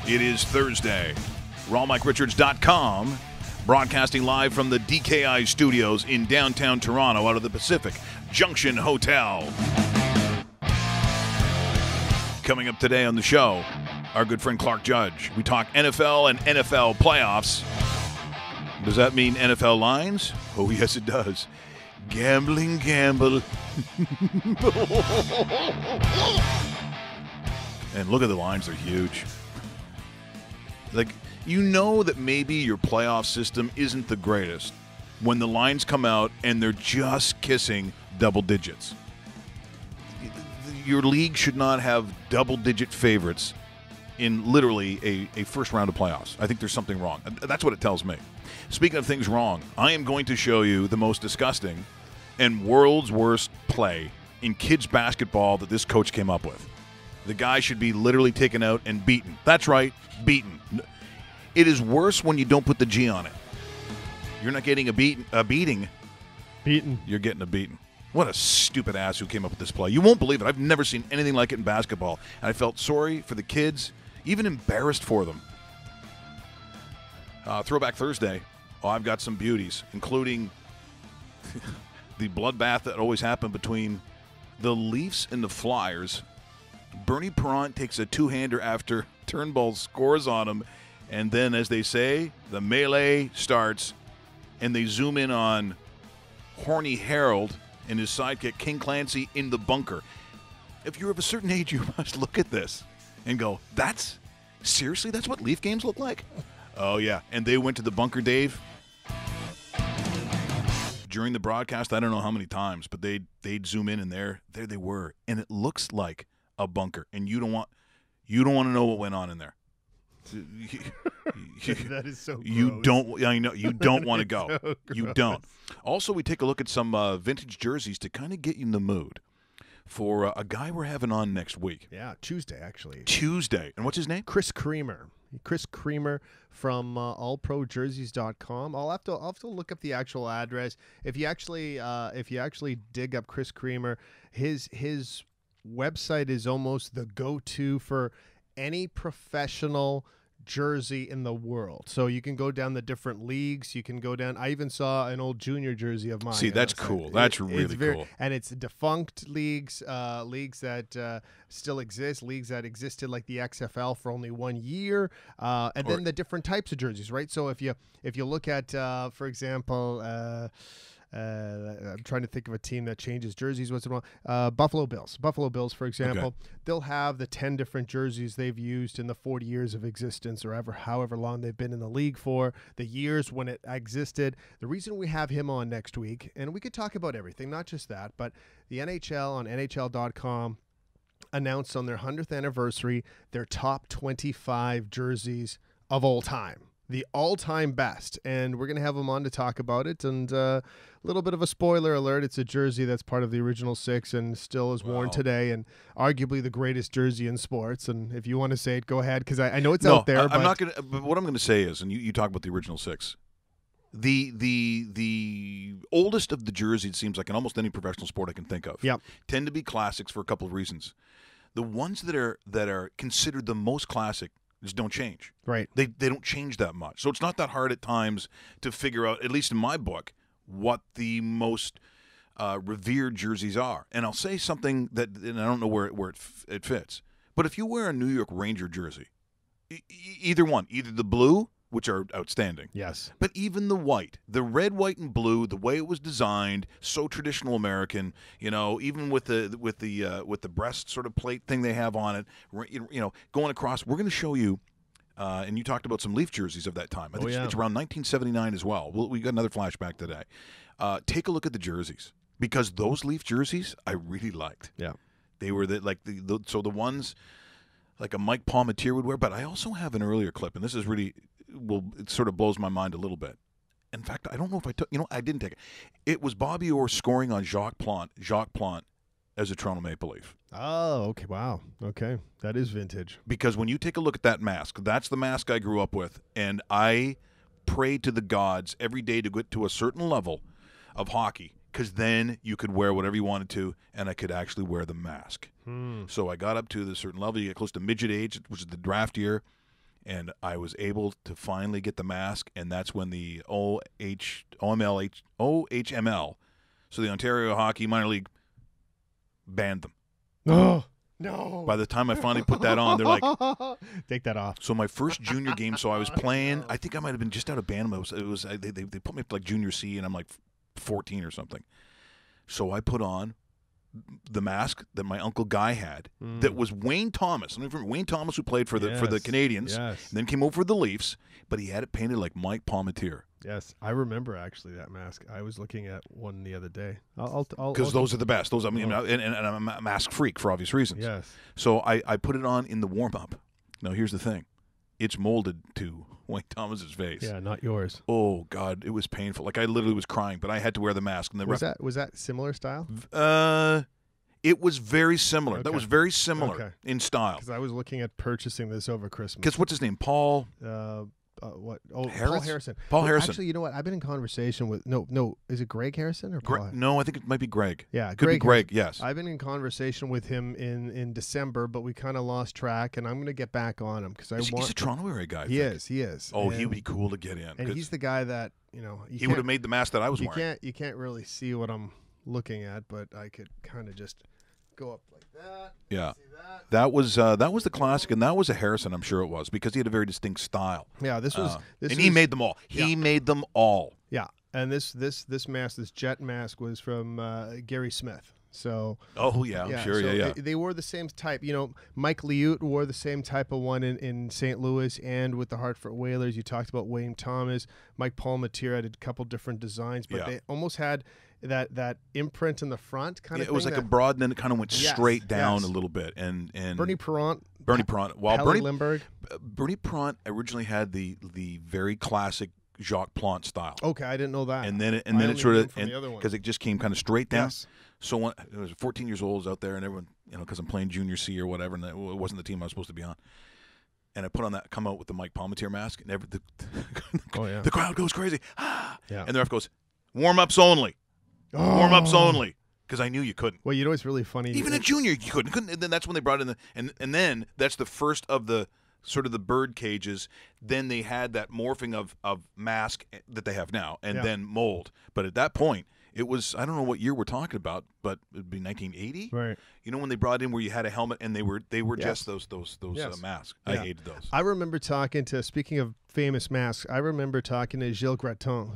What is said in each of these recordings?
It is Thursday. RawMikeRichards.com, broadcasting live from the DKI studios in downtown Toronto out of the Pacific Junction Hotel. Coming up today on the show, our good friend Clark Judge. We talk NFL and NFL playoffs. Does that mean NFL lines? Oh, yes, it does. Gambling, gamble. And look at the lines, they're huge. Like, you know that maybe your playoff system isn't the greatest when the lines come out and they're just kissing double digits. Your league should not have double-digit favorites in literally a first round of playoffs. I think there's something wrong. That's what it tells me. Speaking of things wrong, I am going to show you the most disgusting and world's worst play in kids basketball that this coach came up with. The guy should be literally taken out and beaten. That's right, beaten. It is worse when you don't put the G on it. You're not getting a beating. Beaten. You're getting a beating. What a stupid ass who came up with this play. You won't believe it. I've never seen anything like it in basketball. And I felt sorry for the kids, even embarrassed for them. Throwback Thursday. Oh, I've got some beauties, including the bloodbath that always happened between the Leafs and the Flyers. Bernie Perrant takes a two-hander after Turnbull scores on him. And then, as they say, the melee starts, and they zoom in on Horny Harold and his sidekick, King Clancy, in the bunker. If you're of a certain age, you must look at this and go, seriously, that's what Leaf games look like? Oh, yeah. And they went to the bunker, Dave. During the broadcast, I don't know how many times, but they'd zoom in, and there they were. And it looks like a bunker. And you don't want to know what went on in there. That is so gross. You don't. I know you don't want to go. So You don't. Also, we take a look at some vintage jerseys to kind of get you in the mood for a guy we're having on next week. Yeah, Tuesday, actually. Tuesday. And what's his name? Chris Creamer. Chris Creamer from allprojerseys.com. I'll have to look up the actual address. If you actually dig up Chris Creamer, his website is almost the go-to for any professional jersey in the world. So you can go down the different leagues. You can go down. I even saw an old junior jersey of mine. See, that's cool. That's really cool. And it's defunct leagues, leagues that still exist, leagues that existed like the XFL for only 1 year, and then the different types of jerseys, right? So if you look at, for example, I'm trying to think of a team that changes jerseys once in a while. Buffalo Bills. Buffalo Bills, for example, they'll have the 10 different jerseys they've used in the 40 years of existence, or however long they've been in the league for, the years when it existed. The reason we have him on next week, and we could talk about everything, not just that, but the NHL on NHL.com announced on their 100th anniversary their top 25 jerseys of all time. The all-time best, and we're going to have him on to talk about it. And a little bit of a spoiler alert, it's a jersey that's part of the original six and still is worn today, and arguably the greatest jersey in sports. And if you want to say it, go ahead, because I know it's out there. I'm not going to. But what I'm going to say is, and you talk about the original six, the oldest of the jerseys, it seems like in almost any professional sport I can think of, tend to be classics for a couple of reasons. The ones that are considered the most classic just don't change. Right. They don't change that much. So it's not that hard at times to figure out, at least in my book, what the most revered jerseys are. And I'll say something that, and I don't know where it fits, but if you wear a New York Ranger jersey, either one, either the blue, which are outstanding. Yes. But even the white, the red, white, and blue, the way it was designed, so traditional American. You know, even with the breast sort of plate thing they have on it. You know, going across. We're going to show you, and you talked about some Leaf jerseys of that time. I think it's around 1979 as well. We got another flashback today. Take a look at the jerseys, because those Leaf jerseys I really liked. Yeah. They were the ones like a Mike Palmatier would wear. But I also have an earlier clip, and this is really. It sort of blows my mind a little bit. In fact, I don't know if I took. I didn't take it. It was Bobby Orr scoring on Jacques Plante as a Toronto Maple Leaf. Oh, okay. Wow. Okay. That is vintage. Because when you take a look at that mask, that's the mask I grew up with, and I prayed to the gods every day to get to a certain level of hockey, because then you could wear whatever you wanted to, and I could actually wear the mask. So I got up to the certain level. You get close to midget age, which is the draft year. and I was able to finally get the mask, and that's when the OHML, so the Ontario Hockey Minor League, banned them. No. By the time I finally put that on, they're like, take that off. So my first junior game, so I was playing. I think I might have been just out of Bantam. They put me up like junior C, and I'm like 14 or something. So I put on the mask that my Uncle Guy had. That was Wayne Thomas. I mean, Wayne Thomas, who played for the Canadians, and then came over for the Leafs. But he had it painted like Mike Palmateer. Yes, I remember actually that mask. I was looking at one the other day. Because those are the best. Those, I mean, and I'm a mask freak for obvious reasons. Yes. So I put it on in the warm up. Now here's the thing, it's molded to Wayne Thomas's face. Yeah, not yours. Oh God, it was painful. Like I literally was crying, but I had to wear the mask. And was that similar style? It was very similar. Okay. That was very similar in style. Because I was looking at purchasing this over Christmas. Because what's his name? Paul. What? Oh, Harris? Paul Harrison. Paul Harrison. Actually, you know what? I've been in conversation with no. Is it Greg Harrison or Paul? No, I think it might be Greg. Yeah, could be Greg. Yes. I've been in conversation with him in December, but we kind of lost track, and I'm going to get back on him because he's a Toronto area guy. He is. Oh, he would be cool to get in. And he's the guy that he would have made the mask that I was wearing. You can't really see what I'm looking at, but I could kind of just go up like that. Yeah. That was the classic, and that was a Harrison, I'm sure it was, because he had a very distinct style. Yeah, he made them all. He made them all. Yeah, and this mask, this jet mask, was from Gary Smith. So. Oh yeah, I'm sure. So yeah. They wore the same type. Mike Liut wore the same type of one in St. Louis and with the Hartford Whalers. You talked about Wayne Thomas. Mike Palmateer had a couple different designs, but they almost had that imprint in the front kind of thing. It was like a broad, and then it kind of went straight down a little bit. And Bernie Perrant. Well, Limburg. Bernie Perrant originally had the very classic Jacques Plante style. Okay, I didn't know that. And then it sort of, because it just came kind of straight down. Yes. So when I was 14 years old, I was out there, and everyone, because I'm playing junior C or whatever, and it wasn't the team I was supposed to be on. And I come out with the Mike Palmateer mask, and the crowd goes crazy. And the ref goes, warm-ups only. Warm-ups only. Because I knew you couldn't. Well, what's really funny? Even a junior, you couldn't. And then that's when they brought in and then that's the first of the sort of the bird cages. Then they had that morphing of mask that they have now, and then mold. But at that point, it was, I don't know what year we're talking about, but it'd be 1980. Right. When they brought in where you had a helmet and they were just those masks. Yeah. I hated those. I remember speaking of famous masks, I remember talking to Gilles Graton,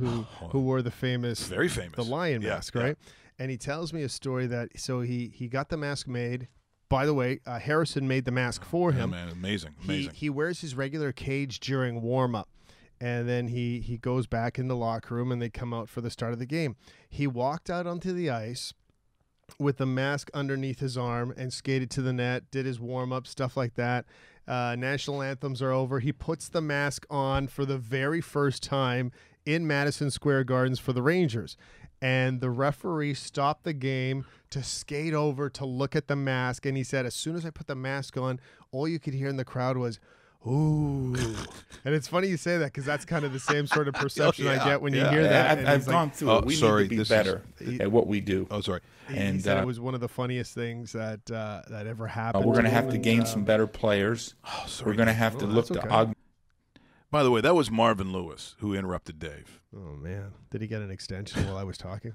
who wore the very famous, the lion mask, right? And he tells me a story that, he got the mask made. By the way, Harrison made the mask for him. Man, amazing. He wears his regular cage during warm-up. And then he goes back in the locker room, and they come out for the start of the game. He walked out onto the ice with the mask underneath his arm and skated to the net, did his warm-up, stuff like that. National anthems are over. He puts the mask on for the very first time in Madison Square Gardens for the Rangers. And the referee stopped the game to skate over to look at the mask. And he said, as soon as I put the mask on, all you could hear in the crowd was, ooh. And it's funny you say that, because that's kind of the same sort of perception I get when you hear that. I've gone through it. We need to be better at what we do. Oh, sorry. He said it was one of the funniest things that ever happened. We're going to have to gain some better players. We're going to have to look to augment. By the way, that was Marvin Lewis who interrupted Dave. Oh, man. Did he get an extension while I was talking?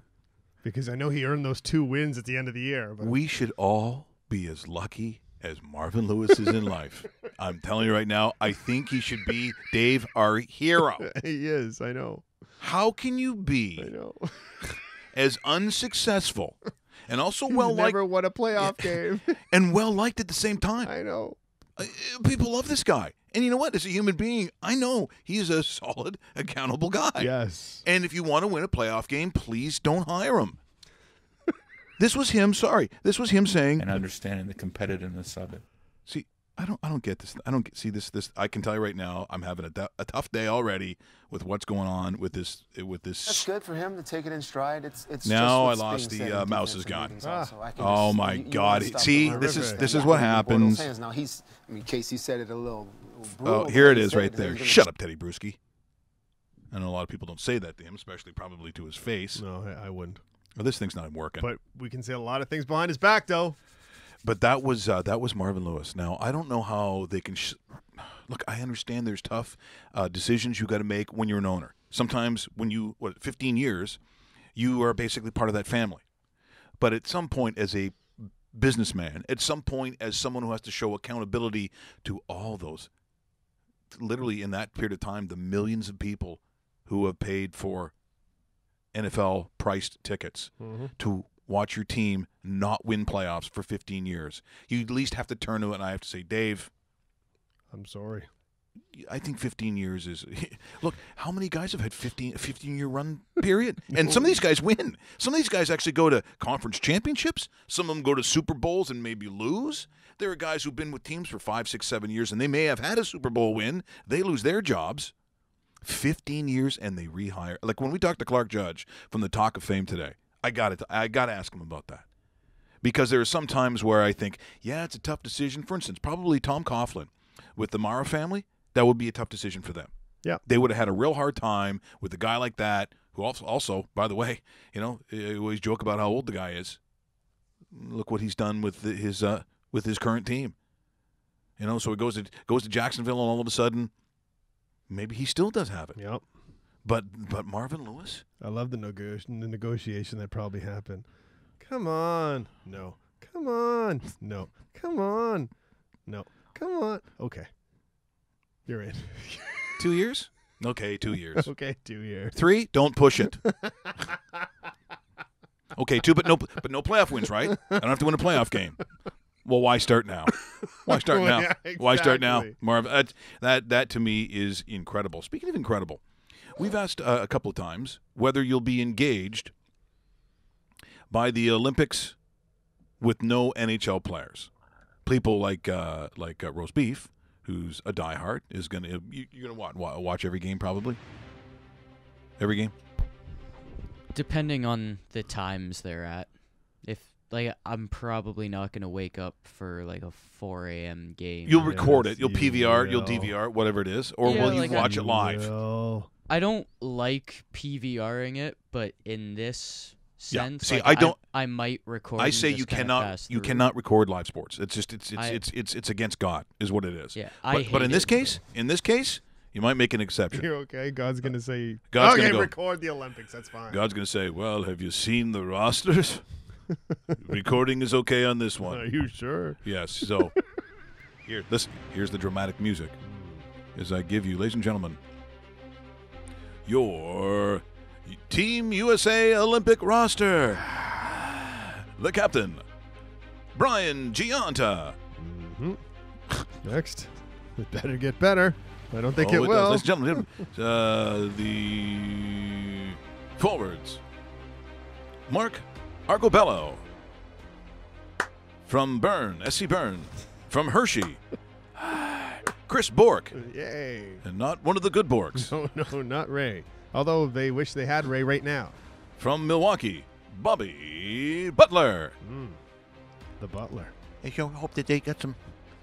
Because I know he earned those 2 wins at the end of the year. But we should all be as lucky as Marvin Lewis is in life. I'm telling you right now, I think he should be, Dave, our hero. He is, I know. How can you be as unsuccessful and also well-liked? Never won a playoff game. And well-liked at the same time. I know. People love this guy. And you know what? As a human being, I know he's a solid, accountable guy. Yes. And if you want to win a playoff game, please don't hire him. This was him saying, and understanding the competitiveness of it. See, I don't get this. I don't see this. I can tell you right now, I'm having a tough day already with what's going on with this. That's good for him to take it in stride. It's now just I lost the mouse is gone. Oh my God! See, this is what happens. Now Casey said it a little. Oh, here it is right there. Shut up, Teddy Bruschi. I know a lot of people don't say that to him, especially probably to his face. No, I wouldn't. Well, this thing's not working. But we can say a lot of things behind his back, though. But that was Marvin Lewis. Now I don't know how they can. look, I understand there's tough decisions you got to make when you're an owner. Sometimes when you, 15 years, you are basically part of that family. But at some point as a businessman, at some point as someone who has to show accountability to all those, literally in that period of time, the millions of people who have paid for NFL-priced tickets to watch your team not win playoffs for 15 years. You at least have to turn to it, and I have to say, Dave, I'm sorry. I think 15 years is – look, how many guys have had a 15-year run period? And some of these guys win. Some of these guys actually go to conference championships. Some of them go to Super Bowls and maybe lose. There are guys who've been with teams for 5, 6, 7 years, and they may have had a Super Bowl win. They lose their jobs. 15 years, and they rehire. Like when we talked to Clark Judge from the Talk of Fame today, I got to ask him about that. Because there are some times where I think, yeah, it's a tough decision. For instance, probably Tom Coughlin with the Mara family, that would be a tough decision for them. Yeah. They would have had a real hard time with a guy like that, who also, by the way, you know, I always joke about how old the guy is. Look what he's done with his current team. You know, so he goes to Jacksonville, and all of a sudden, maybe he still does have it. Yep. But Marvin Lewis? I love the negotiation that probably happened. Come on. No. Come on. No. Come on. No. Come on. Okay. You're in. 2 years? Okay, 2 years. Okay, 2 years. 3, don't push it. Okay, 2, but no playoff wins, right? I don't have to win a playoff game. Well, why start now? Why start now? Yeah, exactly. Why start now, Marv? That to me is incredible. Speaking of incredible, we've asked a couple of times whether you'll be engaged by the Olympics with no NHL players. People like Roast Beef, who's a diehard, is gonna you're gonna watch every game probably. Every game. Depending on the times they're at. I'm probably not going to wake up for like a 4 a.m. game. You'll record it. You'll PVR, you'll DVR, whatever it is. Or will you watch it live? I don't like PVRing it, but in this sense, see, I might record. I say you cannot record live sports. It's just it's against God is what it is. Yeah, but in this case, you might make an exception. You're okay. God's gonna say, record the Olympics. That's fine. God's gonna say, well, have you seen the rosters? Recording is okay on this one. Are you sure? Yes. So here's the dramatic music as I give you, ladies and gentlemen, your Team USA Olympic roster. The captain, Brian Giunta. Mm-hmm. Next. It better get better. I don't think it will. Does. Ladies and gentlemen, the forwards, Mark Argobello from Bern, SC Bern, from Hershey, Chris Bork. Yay. And not one of the good Borks. No, not Ray. Although they wish they had Ray right now. From Milwaukee, Bobby Butler. The Butler. I sure hope that they got some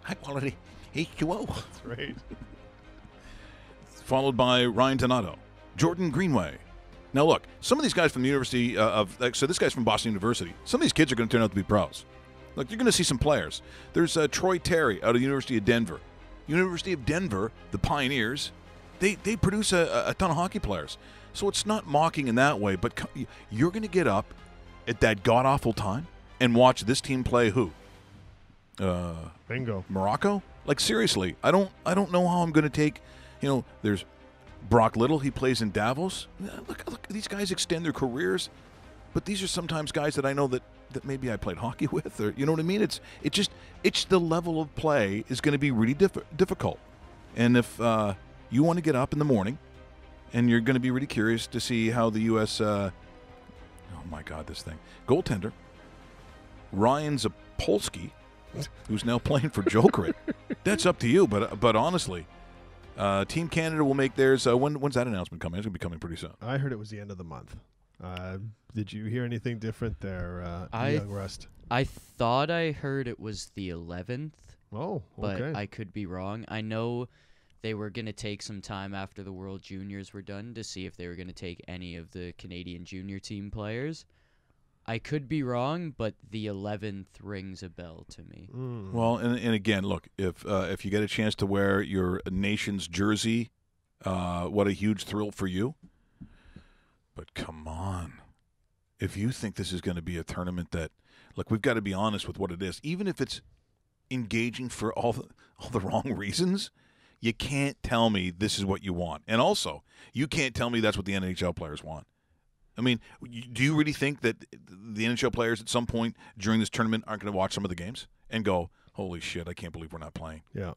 high-quality H2O. That's right. Followed by Ryan Donato, Jordan Greenway. Now, look, some of these guys from the University so this guy's from Boston University. Some of these kids are going to turn out to be pros. Look, you're going to see some players. There's Troy Terry out of the University of Denver. University of Denver, the Pioneers, they produce a ton of hockey players. So it's not mocking in that way, but you're going to get up at that god-awful time and watch this team play who? Bingo. Morocco? Like, seriously, I don't know how I'm going to take, there's Brock Little, he plays in Davos. Look, these guys extend their careers, but these are sometimes guys that I know that maybe I played hockey with, or you know what I mean? It's the level of play is going to be really difficult. And if you want to get up in the morning, and you're going to be really curious to see how the U.S. Oh my God, this thing goaltender Ryan Zapolsky, who's now playing for Jokerit. That's up to you, but honestly. Team Canada will make theirs. When's that announcement coming? It's going to be coming pretty soon. I heard it was the end of the month. Did you hear anything different there, Young Rust? I thought I heard it was the 11th. Oh, okay. But I could be wrong. I know they were going to take some time after the World Juniors were done to see if they were going to take any of the Canadian junior team players. I could be wrong, but the 11th rings a bell to me. Well, and again, look, if you get a chance to wear your nation's jersey, what a huge thrill for you. But come on. If you think this is going to be a tournament that, look, we've got to be honest with what it is. Even if it's engaging for all the wrong reasons, you can't tell me this is what you want. And also, you can't tell me that's what the NHL players want. I mean, do you really think that the NHL players at some point during this tournament aren't going to watch some of the games and go, holy shit, I can't believe we're not playing? Yeah.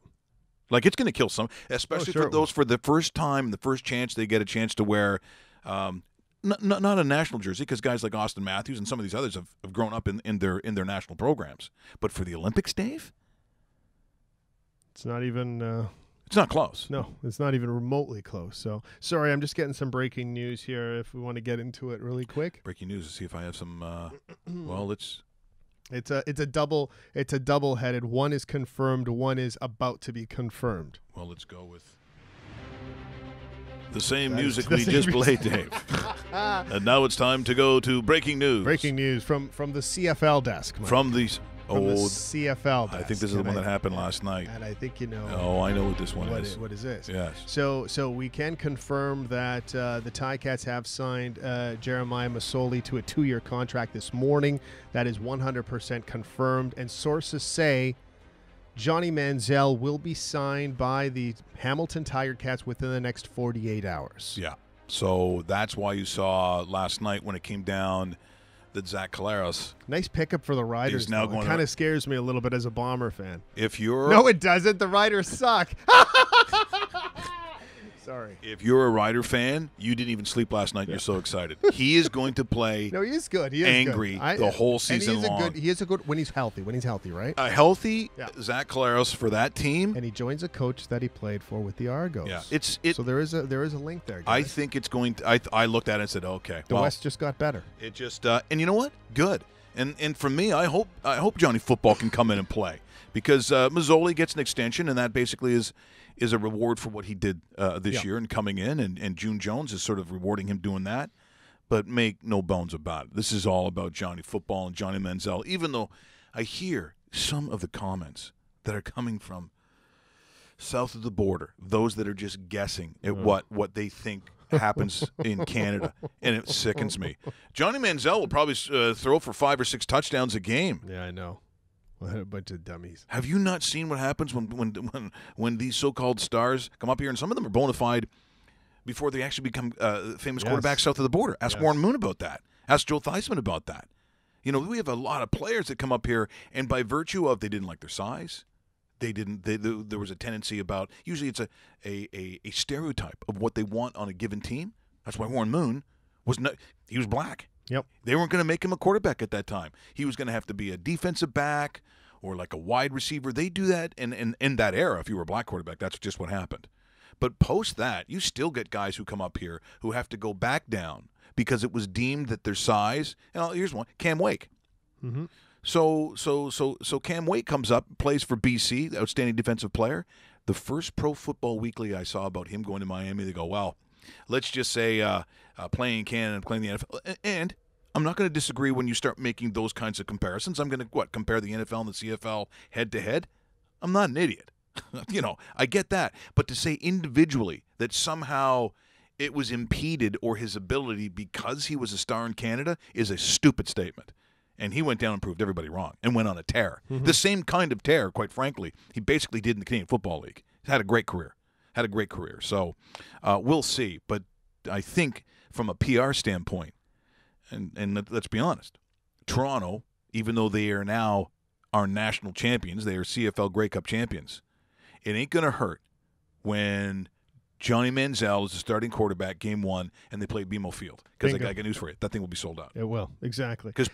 Like, it's going to kill some, especially for those for the first time, the first chance they get a chance to wear not a national jersey, because guys like Austin Matthews and some of these others have grown up in their national programs. But for the Olympics, Dave? It's not even... It's not close. No, it's not even remotely close. So, sorry, I'm just getting some breaking news here if we want to get into it really quick. Breaking news to see if I have some well, it's a double-headed. One is confirmed, one is about to be confirmed. Well, let's go with the same music we just played, Dave. And now it's time to go to breaking news. Breaking news from the CFL desk. Mike. From the CFL desk. I think this is the one that happened last night. And I think you know. Oh, I know what this one is. What is this? Yes. So we can confirm that the Ticats have signed Jeremiah Masoli to a 2-year contract this morning. That is 100% confirmed. And sources say Johnny Manziel will be signed by the Hamilton Tiger Cats within the next 48 hours. Yeah. So that's why you saw last night when it came down that Zach Collaros. Nice pickup for the Riders. Is now going it kind of scares me a little bit as a Bomber fan. If you're No, it doesn't. The Riders suck. Sorry. If you're a Rider fan, you didn't even sleep last night. Yeah. You're so excited. He is going to play. No, he is good. He is angry good. The whole season long. He is a good when he's healthy. When he's healthy, right? A healthy Zach Collaros for that team, and he joins a coach that he played for with the Argos. Yeah, so there is a link there. Guys. I think it's going to. I looked at it and said, okay, the West just got better. It just and you know what? Good. And for me, I hope Johnny Football can come in and play, because Mazzoli gets an extension, and that basically is a reward for what he did this year and coming in, and June Jones is sort of rewarding him doing that. But make no bones about it. This is all about Johnny Football and Johnny Manziel, even though I hear some of the comments that are coming from south of the border, those that are just guessing at what they think happens in Canada, and it sickens me. Johnny Manziel will probably throw for 5 or 6 touchdowns a game. Yeah, I know. What a bunch of dummies. Have you not seen what happens when these so-called stars come up here, and some of them are bona fide before they actually become famous quarterbacks south of the border? Ask Warren Moon about that. Ask Joe Theismann about that. You know, we have a lot of players that come up here, and by virtue of they didn't like their size, there was a tendency about, usually it's a stereotype of what they want on a given team. That's why Warren Moon was black. Yep. They weren't going to make him a quarterback at that time. He was going to have to be a defensive back or like a wide receiver. They do that in that era. If you were a black quarterback, that's just what happened. But post that, you still get guys who come up here who have to go back down because it was deemed that their size. And here's one: Cam Wake. Mm-hmm. So Cam Wake comes up, plays for BC, the outstanding defensive player. The first Pro Football Weekly I saw about him going to Miami, they go, well, let's just say playing in Canada and playing the NFL. And I'm not going to disagree when you start making those kinds of comparisons. I'm going to, compare the NFL and the CFL head-to-head? I'm not an idiot. You know, I get that. But to say individually that somehow it was impeded or his ability because he was a star in Canada is a stupid statement. And he went down and proved everybody wrong and went on a tear. Mm-hmm. The same kind of tear, quite frankly, he basically did in the Canadian Football League. He had a great career. So we'll see. But I think from a PR standpoint, and let's be honest, Toronto, even though they are now our national champions, they are CFL Grey Cup champions, it ain't going to hurt when Johnny Manziel is the starting quarterback game 1 and they play BMO Field. Because I got news for you. That thing will be sold out. It will, exactly. Because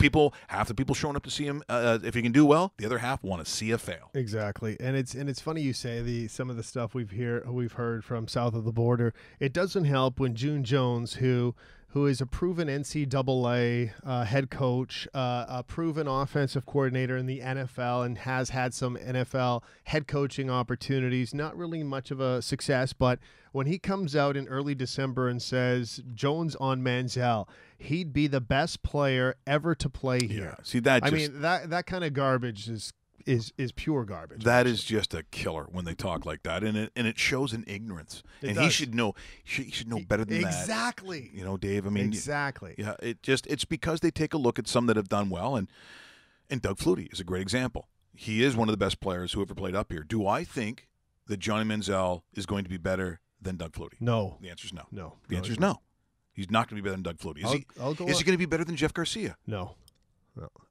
half the people showing up to see him, if he can do well, the other half want to see a fail. Exactly. And it's funny you say some of the stuff we've heard from south of the border. It doesn't help when June Jones, who who is a proven NCAA head coach, a proven offensive coordinator in the NFL, and has had some NFL head coaching opportunities. Not really much of a success, but when he comes out in early December and says Jones on Manziel, he'd be the best player ever to play here. Yeah. See, that I mean, that kind of garbage is pure garbage. That is just a killer when they talk like that, and it shows an ignorance. And he should know. He should know better than that. Exactly. You know, Dave. I mean, exactly. Yeah. It's because they take a look at some that have done well, and Doug Flutie is a great example. He is one of the best players who ever played up here. Do I think that Johnny Manziel is going to be better than Doug Flutie? No. The answer is no. No. The answer is no. He's not going to be better than Doug Flutie. Is he going to be better than Jeff Garcia? No.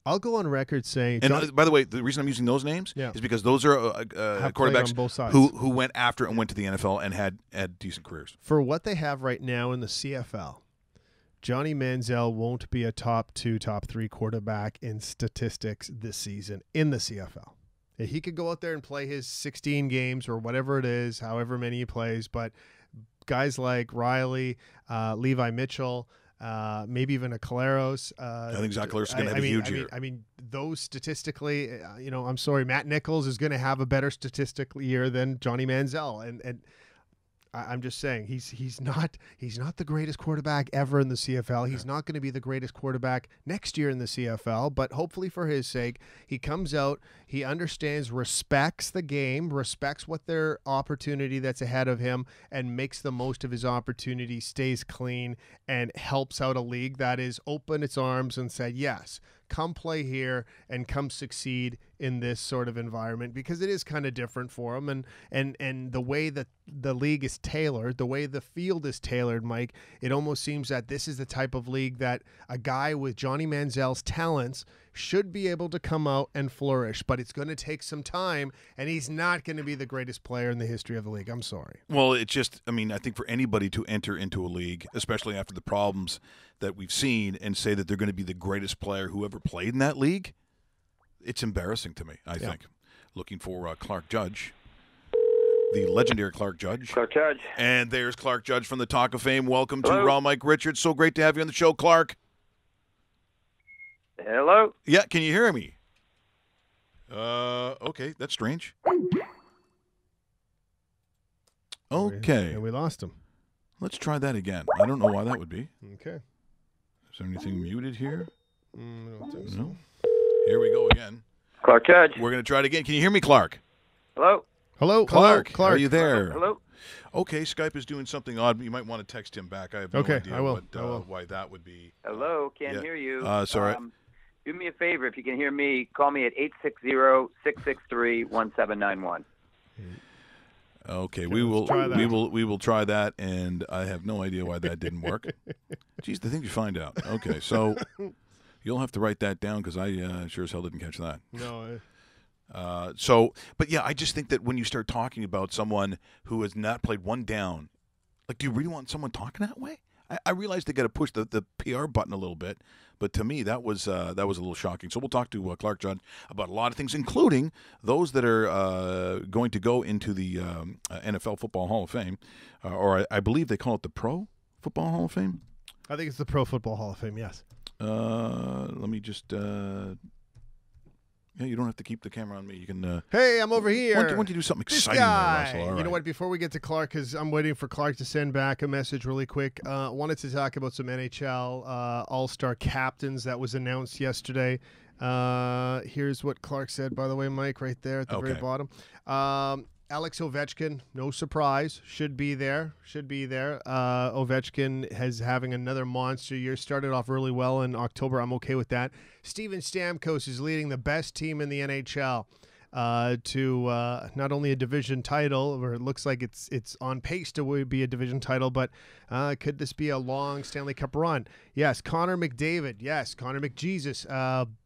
I'll go on record saying. And by the way, the reason I'm using those names is because those are quarterbacks on both sides. who went after and went to the NFL and had decent careers. For what they have right now in the CFL, Johnny Manziel won't be a top 2, top 3 quarterback in statistics this season in the CFL. He could go out there and play his 16 games or whatever it is, however many he plays, but guys like Riley, Levi Mitchell, maybe even a Caleros. I think Zach Caleros is going to have a huge year. I mean, those statistically, I'm sorry, Matt Nichols is going to have a better statistical year than Johnny Manziel, and I'm just saying he's not the greatest quarterback ever in the CFL. He's not going to be the greatest quarterback next year in the CFL, but hopefully for his sake, he comes out, he understands, respects the game, respects what their opportunity that's ahead of him, and makes the most of his opportunity, stays clean, and helps out a league that is open its arms and said, yes, come play here and come succeed in this sort of environment, because it is kind of different for them. And the way that the league is tailored, the way the field is tailored, Mike, it almost seems that this is the type of league that a guy with Johnny Manziel's talents should be able to come out and flourish, but it's going to take some time, and he's not going to be the greatest player in the history of the league. I'm sorry. Well, I think for anybody to enter into a league, especially after the problems that we've seen, and say that they're going to be the greatest player who ever played in that league, it's embarrassing to me, I think. Looking for Clark Judge, the legendary Clark Judge. Clark Judge. And there's Clark Judge from the Talk of Fame. Welcome to Raw Mike Richards. So great to have you on the show, Clark. Hello? Yeah, can you hear me? Okay, that's strange. Okay. And we lost him. Let's try that again. I don't know why that would be. Okay. Is there anything muted here? I don't think so. No. Here we go again. Clark Judge. We're going to try it again. Can you hear me, Clark? Hello? Hello, Clark. Clark. Are you there? Hello? Okay, Skype is doing something odd. You might want to text him back. I have no idea I will. why that would be. Hello? Can't hear you. Sorry. Do me a favor. If you can hear me, call me at 860-663-1791. Okay, we will try that, and I have no idea why that didn't work. Geez, the things you find out. Okay, so you'll have to write that down, because I sure as hell didn't catch that. No. But yeah, I just think that when you start talking about someone who has not played one down, like, do you really want someone talking that way? I realize they got to push the PR button a little bit, but to me that was a little shocking. So we'll talk to Clark Judge about a lot of things, including those that are going to go into the NFL Football Hall of Fame, or I believe they call it the Pro Football Hall of Fame. I think it's the Pro Football Hall of Fame. Yes. Let me just. Yeah, you don't have to keep the camera on me. You can. Hey, I'm over here. Why don't you do something This exciting guy. there, Russell? All You know right. what? Before we get to Clark, because I'm waiting for Clark to send back a message really quick. Wanted to talk about some NHL All-Star captains that was announced yesterday. Here's what Clark said, by the way, Mike, right there at the very bottom. Alex Ovechkin, no surprise, should be there. Ovechkin is having another monster year. Started off really well in October. I'm okay with that. Steven Stamkos is leading the best team in the NHL to not only a division title, or it looks like it's on pace to be a division title, but could this be a long Stanley Cup run? Yes. Connor McDavid. Yes. Connor McJesus.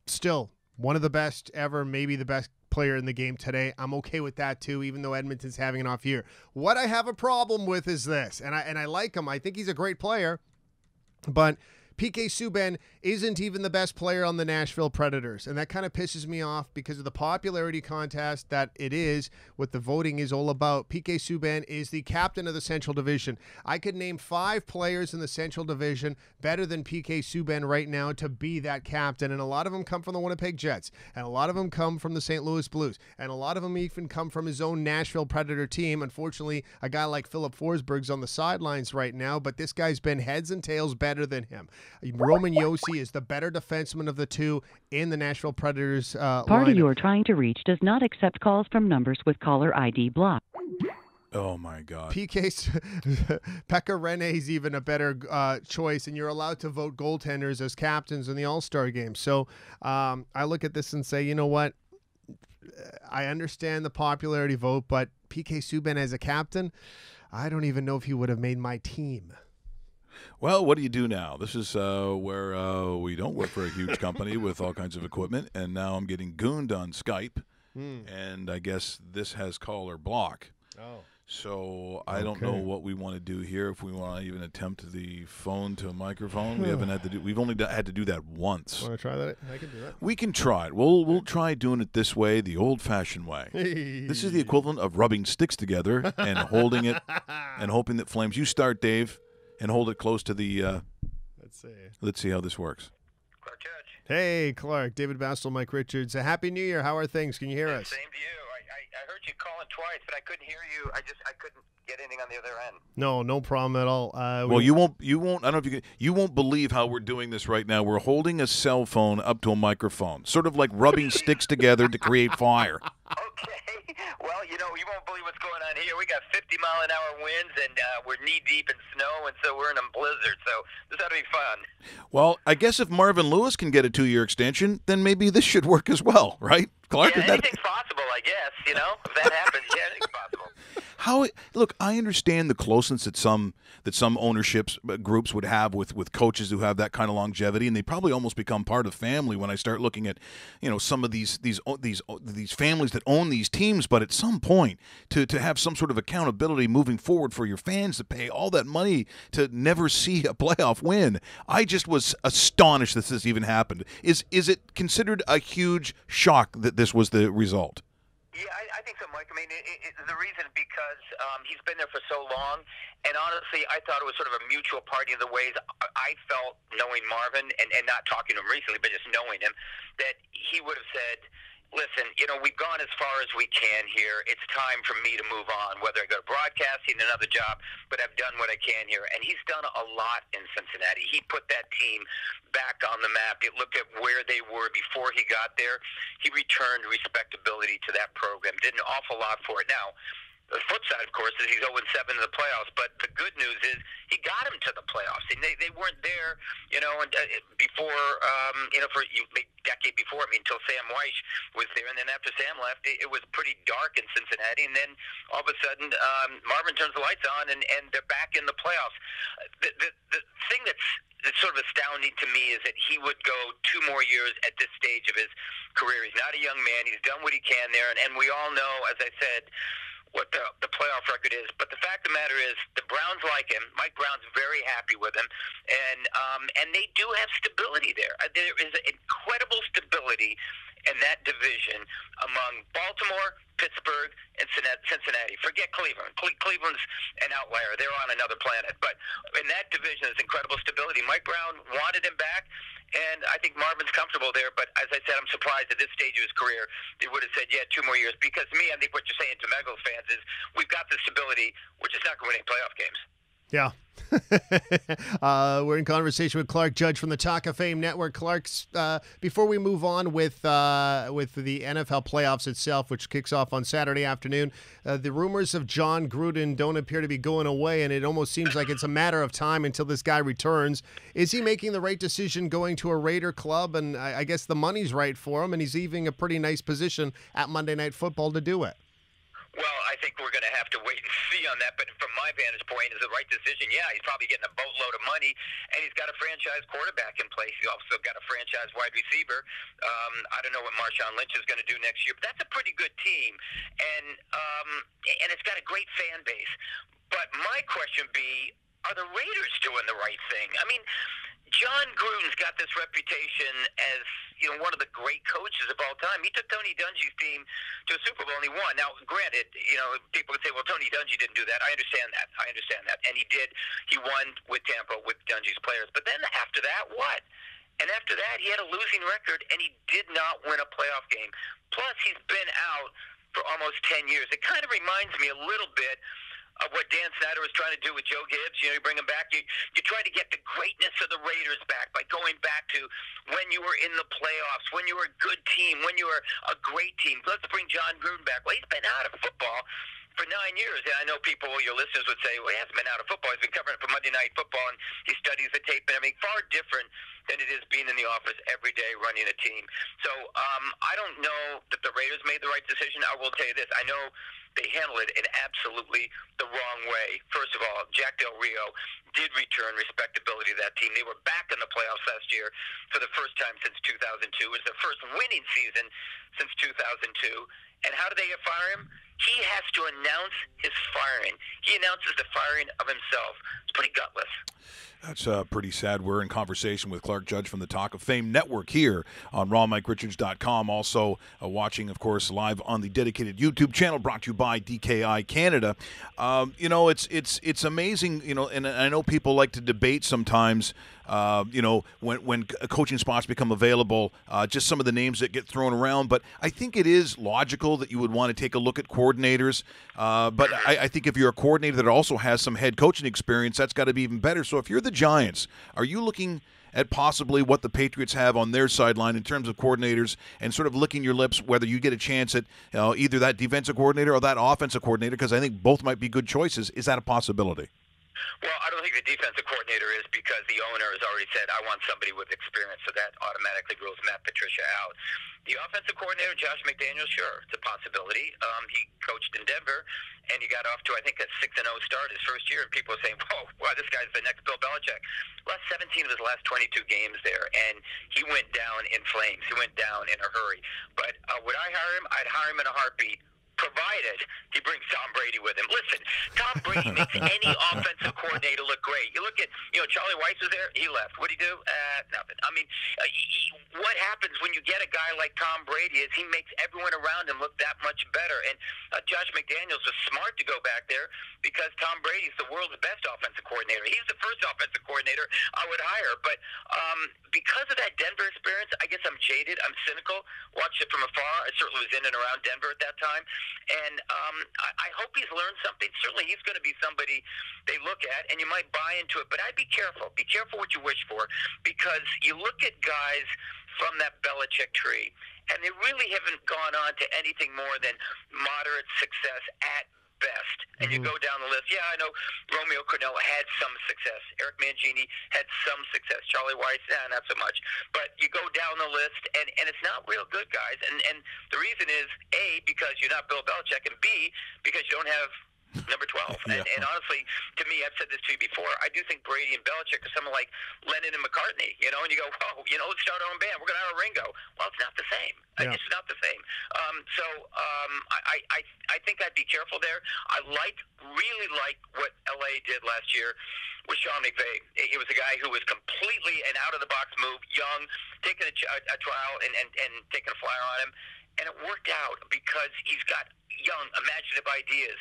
Still one of the best ever, maybe the best player in the game today. I'm okay with that too, even though Edmonton's having an off year. What I have a problem with is this, and I like him. I think he's a great player, but PK Subban isn't even the best player on the Nashville Predators, and that kind of pisses me off because of the popularity contest that it is, what the voting is all about. PK Subban is the captain of the Central Division. I could name 5 players in the Central Division better than PK Subban right now to be that captain, and a lot of them come from the Winnipeg Jets, and a lot of them come from the St. Louis Blues, and a lot of them even come from his own Nashville Predator team. Unfortunately, a guy like Philip Forsberg's on the sidelines right now, but this guy's been heads and tails better than him. Roman Josi is the better defenseman of the two in the Nashville Predators Party you are trying to reach does not accept calls from numbers with caller ID blocked. Oh, my God. PK Pekka Rinne's even a better choice, and you're allowed to vote goaltenders as captains in the All-Star game. So I look at this and say, you know what? I understand the popularity vote, but PK Subban as a captain, I don't even know if he would have made my team. Well, what do you do now? This is where we don't work for a huge company with all kinds of equipment, and now I'm getting gooned on Skype, and I guess this has caller block. Oh. So I don't know what we want to do here. If we want to even attempt the phone to a microphone, we haven't had to do. We've only had to do that once. Want to try that? I can do that. We can try it. We'll try doing it this way, the old-fashioned way. This is the equivalent of rubbing sticks together and holding it and hoping that flames. You start, Dave, and hold it close to the. Let's see. Let's see how this works. Clark Judge. Hey, Clark. David Bastel, Mike Richards. Happy New Year. How are things? Can you hear us? Same to you. I heard you calling twice, but I couldn't hear you. I couldn't get anything on the other end. No problem at all. Well, you won't. I don't know if you won't believe how we're doing this right now. We're holding a cell phone up to a microphone, sort of like rubbing sticks together to create fire. Okay. Well, you won't believe what's going on here. We got 50-mile-an-hour winds, and we're knee-deep in snow, and so we're in a blizzard. So this ought to be fun. Well, I guess if Marvin Lewis can get a 2-year extension, then maybe this should work as well, right, Clark? Yeah, anything's possible, I guess. If that happens, yeah, anything's possible. Look, I understand the closeness that some ownerships groups would have with coaches who have that kind of longevity, and they probably almost become part of family when I start looking at, some of these families that own these teams. But at some point, to have some sort of accountability moving forward for your fans to pay all that money to never see a playoff win, I just was astonished that this even happened. Is it considered a huge shock that this was the result? Yeah, I think so, Mike. I mean, the reason because he's been there for so long, and honestly, I thought it was sort of a mutual party in the ways I felt knowing Marvin, and not talking to him recently, but just knowing him, that he would have said, listen, we've gone as far as we can here. It's time for me to move on, whether I go to broadcasting, another job, but I've done what I can here. And he's done a lot in Cincinnati. He put that team back on the map. He looked at where they were before he got there. He returned respectability to that program, did an awful lot for it. Now, the flip side, of course, is he's 0-7 in the playoffs. But the good news is he got him to the playoffs. And they weren't there, before, for a decade before. I mean, until Sam Weish was there. And then after Sam left, it was pretty dark in Cincinnati. And then all of a sudden, Marvin turns the lights on, and they're back in the playoffs. The thing that's sort of astounding to me is that he would go 2 more years at this stage of his career. He's not a young man. He's done what he can there. And we all know, as I said, what the playoff record is. But the fact of the matter is the Browns like him. Mike Brown's very happy with him. And they do have stability there. There is incredible stability in that division among Baltimore, Pittsburgh, and Cincinnati. Forget Cleveland. Cleveland's an outlier. They're on another planet. But in that division, there's incredible stability. Mike Brown wanted him back, and I think Marvin's comfortable there. But as I said, I'm surprised at this stage of his career they would have said, 2 more years. Because to me, I think what you're saying to Megals fans is we've got the stability. We're just not going to win any playoff games. Yeah. We're in conversation with Clark Judge from the Talk of Fame Network. Clark's, before we move on with the NFL playoffs itself, which kicks off on Saturday afternoon, the rumors of John Gruden don't appear to be going away, and it almost seems like it's a matter of time until this guy returns. Is he making the right decision going to a Raider club? And I guess the money's right for him, and he's leaving a pretty nice position at Monday Night Football to do it. Well, I think we're going to have to wait and see on that. But from my vantage point, is the right decision. Yeah, he's probably getting a boatload of money, and he's got a franchise quarterback in place. He's also got a franchise wide receiver. I don't know what Marshawn Lynch is going to do next year, but that's a pretty good team, and it's got a great fan base. But my question would be, are the Raiders doing the right thing? I mean, John Gruden's got this reputation as, one of the great coaches of all time. He took Tony Dungy's team to a Super Bowl and he won. Now, granted, people would say, well, Tony Dungy didn't do that. I understand that. And he did. He won with Tampa with Dungy's players. But then after that, what? And after that, he had a losing record, and he did not win a playoff game. Plus, he's been out for almost 10 years. It kind of reminds me a little bit of what Dan Snyder was trying to do with Joe Gibbs. You bring him back. You try to get the greatness of the Raiders back by going back to when you were in the playoffs, when you were a good team, when you were a great team. Let's bring John Gruden back. Well, he's been out of football for 9 years. And I know people, your listeners would say, well, he hasn't been out of football. He's been covering it for Monday Night Football, and he studies the tape. And far different than it is being in the office every day running a team. So I don't know that the Raiders made the right decision. I will tell you this. I know they handled it in absolutely the wrong way. First of all, Jack Del Rio did return respectability to that team. They were back in the playoffs last year for the first time since 2002. It was their first winning season since 2002. And how do they fire him? He has to announce his firing. He announces the firing of himself. It's pretty gutless. That's pretty sad. We're in conversation with Clark Judge from the Talk of Fame Network here on rawmike.richards.com. Also watching, of course, live on the dedicated YouTube channel brought to you by DKI Canada. It's amazing, and I know people like to debate sometimes, when coaching spots become available, just some of the names that get thrown around. But I think it is logical that you would want to take a look at coordinators. But I think if you're a coordinator that also has some head coaching experience, that's got to be even better. So if you're the Giants, are you looking at possibly what the Patriots have on their sideline in terms of coordinators and sort of licking your lips whether you get a chance at either that defensive coordinator or that offensive coordinator? Because I think both might be good choices. Is that a possibility? Well, I don't think the defensive coordinator is, because the owner has already said, I want somebody with experience, so that automatically rules Matt Patricia out. The offensive coordinator, Josh McDaniels, sure, it's a possibility. He coached in Denver, and he got off to, I think, a 6-0 start his first year, and people are saying, whoa, wow, this guy's the next Bill Belichick. Lost 17 of his last 22 games there, and he went down in flames. He went down in a hurry. But would I hire him? I'd hire him in a heartbeat, provided he brings Tom Brady with him. Listen, Tom Brady makes any offensive coordinator look great. You look at, Charlie Weiss was there. He left. What'd he do? Nothing. I mean, what happens when you get a guy like Tom Brady is he makes everyone around him look that much better. And Josh McDaniels was smart to go back there because Tom Brady's the world's best offensive coordinator. He's the first offensive coordinator I would hire. But because of that Denver experience, I guess I'm jaded. I'm cynical. Watched it from afar. I certainly was in and around Denver at that time. And I hope he's learned something. Certainly he's going to be somebody they look at, and you might buy into it. But I'd be careful. Be careful what you wish for, because you look at guys from that Belichick tree, and they really haven't gone on to anything more than moderate success at best. And you go down the list. Yeah, I know Romeo Crennel had some success. Eric Mangini had some success. Charlie Weiss, not so much. But you go down the list, and it's not real good, guys. And the reason is, A, because you're not Bill Belichick, and B, because you don't have number 12. Yeah. And honestly, to me, I've said this to you before, I do think Brady and Belichick are someone like Lennon and McCartney, and you go, whoa, let's start our own band. We're going to have a Ringo. Well, it's not the same. Yeah. It's not the same. I think I'd be careful there. I really like what L.A. did last year with Sean McVay. He was a guy who was completely an out-of-the-box move, young, taking a trial and taking a flyer on him. And it worked out because he's got young, imaginative ideas.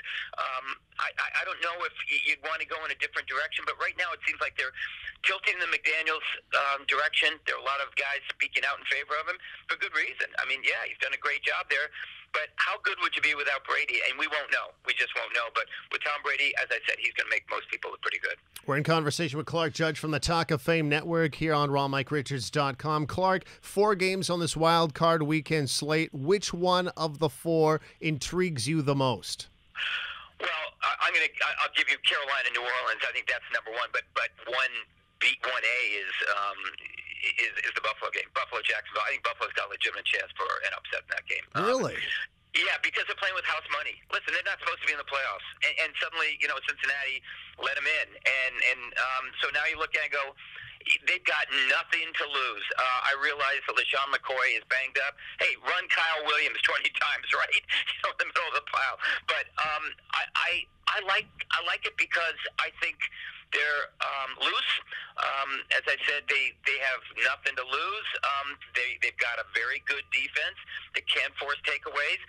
I don't know if you'd want to go in a different direction, but right now it seems like they're tilting the McDaniels direction. There are a lot of guys speaking out in favor of him for good reason. I mean, yeah, he's done a great job there. But how good would you be without Brady? And we won't know. We just won't know. But with Tom Brady, as I said, he's going to make most people look pretty good. We're in conversation with Clark Judge from the Talk of Fame Network here on rawmike.richards.com. Clark, 4 games on this wild card weekend slate. Which one of the 4 intrigues you the most? Well, I'll give you Carolina, New Orleans. I think that's number 1. But 1A is the Buffalo game. Buffalo, Jacksonville. I think Buffalo's got a legitimate chance for an upset in that game. Really? Yeah, because they're playing with house money. Listen, they're not supposed to be in the playoffs, and suddenly, Cincinnati let them in, and so now you look at it and go, they've got nothing to lose. I realize that LaShawn McCoy is banged up. Hey, run Kyle Williams 20 times, right? In the middle of the pile. But I like it because I think They're loose. As I said, they have nothing to lose. They've got a very good defense that can force takeaways.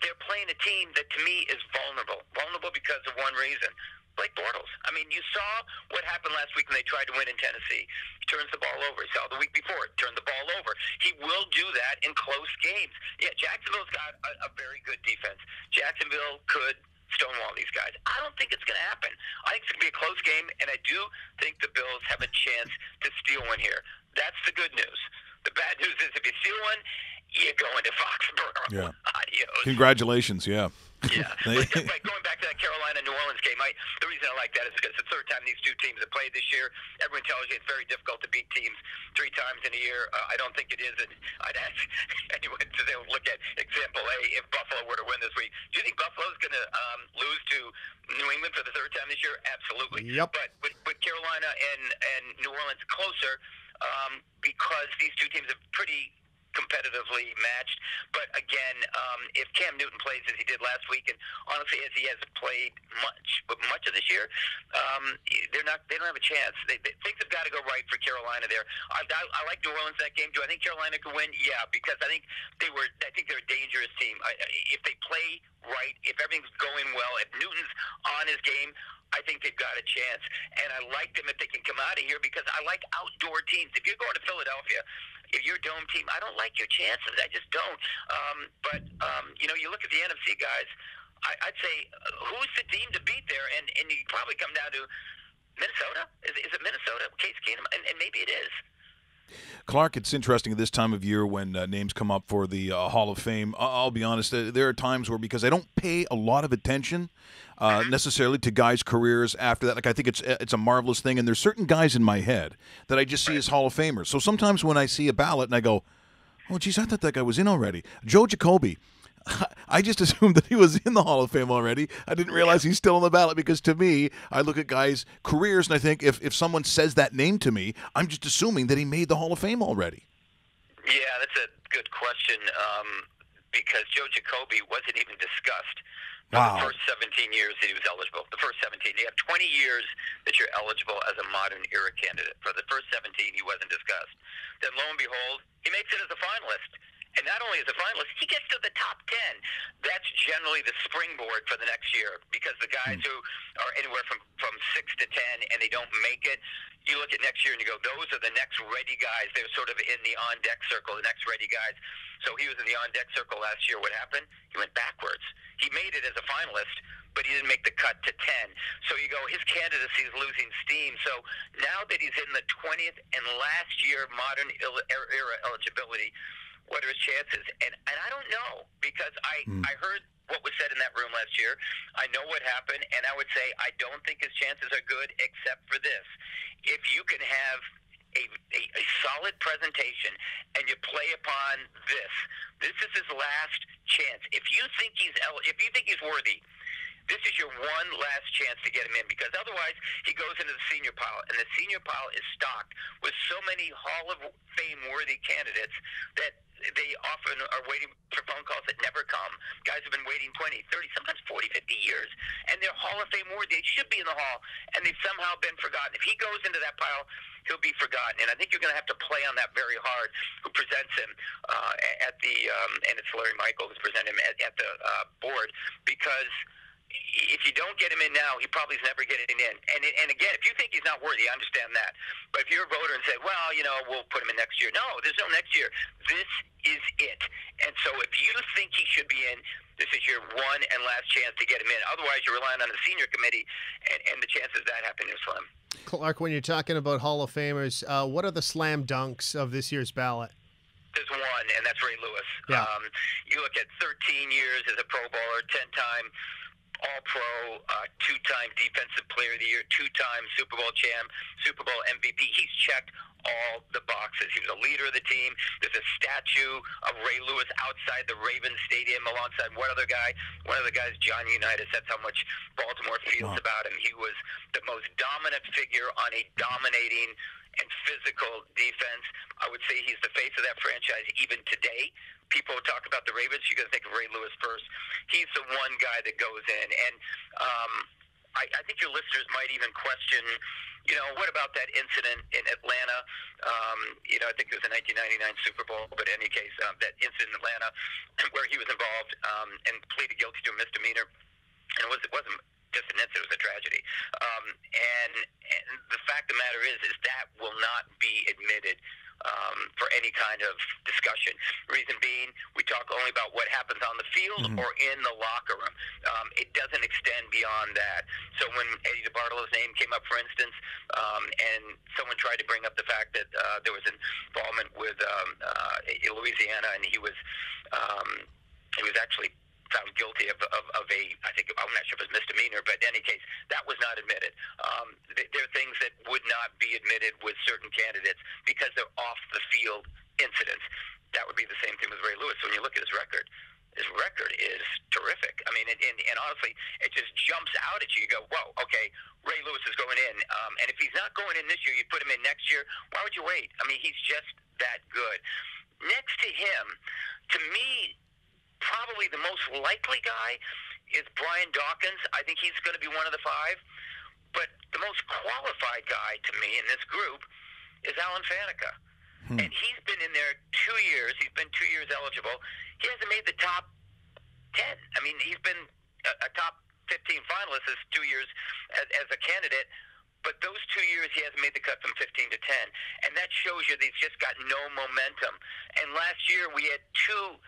They're playing a team that, to me, is vulnerable. Vulnerable because of one reason. Blake Bortles. I mean, you saw what happened last week when they tried to win in Tennessee. He turns the ball over. He saw the week before, turned the ball over. He will do that in close games. Yeah, Jacksonville's got a very good defense. Jacksonville could stonewall these guys. I don't think it's going to happen. I think it's going to be a close game, and I do think the Bills have a chance to steal one here. That's the good news. The bad news is if you steal one, you go into Foxborough. Yeah. Adios. Congratulations, yeah. Yeah. Like going back to that Carolina-New Orleans game, the reason I like that is because it's the third time these two teams have played this year. Everyone tells you it's very difficult to beat teams 3 times in a year. I don't think it is. And I'd ask anyone to look at example A, if Buffalo were to win this week. Do you think Buffalo's going to lose to New England for the third time this year? Absolutely. Yep. But with Carolina and New Orleans closer, because these two teams are pretty competitively matched. But again, if Cam Newton plays as he did last week, and honestly as he has played much of this year, they don't have a chance. Things have got to go right for Carolina there. I like New Orleans that game. Do I think Carolina could win? Yeah, because I think they're a dangerous team. If they play right, if everything's going well, if Newton's on his game, I think they've got a chance. And I like them if they can come out of here because I like outdoor teams. If you're going to Philadelphia, if you're a dome team, I don't like your chances. I just don't. You look at the NFC guys, I'd say who's the team to beat there? And you probably come down to Minnesota. Is it Minnesota? Case Keenum? And maybe it is. Clark, it's interesting at this time of year when names come up for the Hall of Fame. I'll be honest, there are times where, because I don't pay a lot of attention necessarily to guys' careers after that, like I think it's a marvelous thing, and there's certain guys in my head that I just see as Hall of Famers. So sometimes when I see a ballot and I go, oh, geez, I thought that guy was in already. Joe Jacoby. I just assumed that he was in the Hall of Fame already. I didn't realize he's still on the ballot because, to me, I look at guys' careers and I think if someone says that name to me, I'm just assuming that he made the Hall of Fame already. Yeah, that's a good question because Joe Jacoby wasn't even discussed for the first 17 years that he was eligible. The first 17. You have 20 years that you're eligible as a modern era candidate. For the first 17, he wasn't discussed. Then, lo and behold, he makes it as a finalist. And not only as a finalist, he gets to the top 10. That's generally the springboard for the next year because the guys who are anywhere from 6 to 10 and they don't make it, you look at next year and you go, those are the next ready guys. They're sort of in the on-deck circle, the next ready guys. So he was in the on-deck circle last year. What happened? He went backwards. He made it as a finalist, but he didn't make the cut to 10. So you go, his candidacy is losing steam. So now that he's in the 20th and last year modern era eligibility, what are his chances? And I don't know because I heard what was said in that room last year. I know what happened, and I would say I don't think his chances are good except for this. If you can have a solid presentation and you play upon this is his last chance. If you think he's worthy, this is your one last chance to get him in because otherwise he goes into the senior pile, and the senior pile is stocked with so many Hall of Fame worthy candidates that they often are waiting for phone calls that never come. Guys have been waiting 20, 30, sometimes 40, 50 years, and they're Hall of Fame worthy. They should be in the Hall, and they've somehow been forgotten. If he goes into that pile, he'll be forgotten, and I think you're going to have to play on that very hard. Who presents him at the and it's Larry Michael who's presenting him at the board because if you don't get him in now, he probably is never getting in. And again, if you think he's not worthy, I understand that. But if you're a voter and say, well, we'll put him in next year. No, there's no next year. This is it. And so if you think he should be in, this is your one and last chance to get him in. Otherwise, you're relying on the senior committee, and the chances of that happening are slim. Clark, when you're talking about Hall of Famers, what are the slam dunks of this year's ballot? There's one, and that's Ray Lewis. Yeah. You look at 13 years as a Pro Bowler, 10-time All-Pro, 2-time Defensive Player of the Year, 2-time Super Bowl champ, Super Bowl MVP. He's checked all the boxes. He was a leader of the team. There's a statue of Ray Lewis outside the Ravens Stadium alongside one other guy. One of the guys, Johnny Unitas. That's how much Baltimore feels about him. He was the most dominant figure on a dominating and physical defense. I would say he's the face of that franchise even today. People talk about the Ravens, you're going to think of Ray Lewis first. He's the one guy that goes in. And I think your listeners might even question, what about that incident in Atlanta? I think it was the 1999 Super Bowl, but in any case, that incident in Atlanta where he was involved and pleaded guilty to a misdemeanor. And it wasn't just an incident, it was a tragedy. And the fact of the matter is that will not be admitted for any kind of discussion. Reason being, we talk only about what happens on the field or in the locker room. It doesn't extend beyond that. So when Eddie DeBartolo's name came up, for instance, and someone tried to bring up the fact that there was involvement with Louisiana, and he was actually found guilty of a, I think, I'm not sure if it was misdemeanor, but in any case, that was not admitted. There are things that would not be admitted with certain candidates because they're off-the-field incidents. That would be the same thing with Ray Lewis. When you look at his record is terrific. I mean, and honestly, it just jumps out at you. You go, whoa, okay, Ray Lewis is going in. And if he's not going in this year, you put him in next year. Why would you wait? I mean, he's just that good. Next to him, to me, probably the most likely guy is Brian Dawkins. I think he's going to be one of the five. But the most qualified guy to me in this group is Alan Faneca. And he's been in there 2 years. He's been 2 years eligible. He hasn't made the top 10. I mean, he's been a top 15 finalist this 2 years as a candidate. But those 2 years, he hasn't made the cut from 15 to 10. And that shows you that he's just got no momentum. And last year, we had two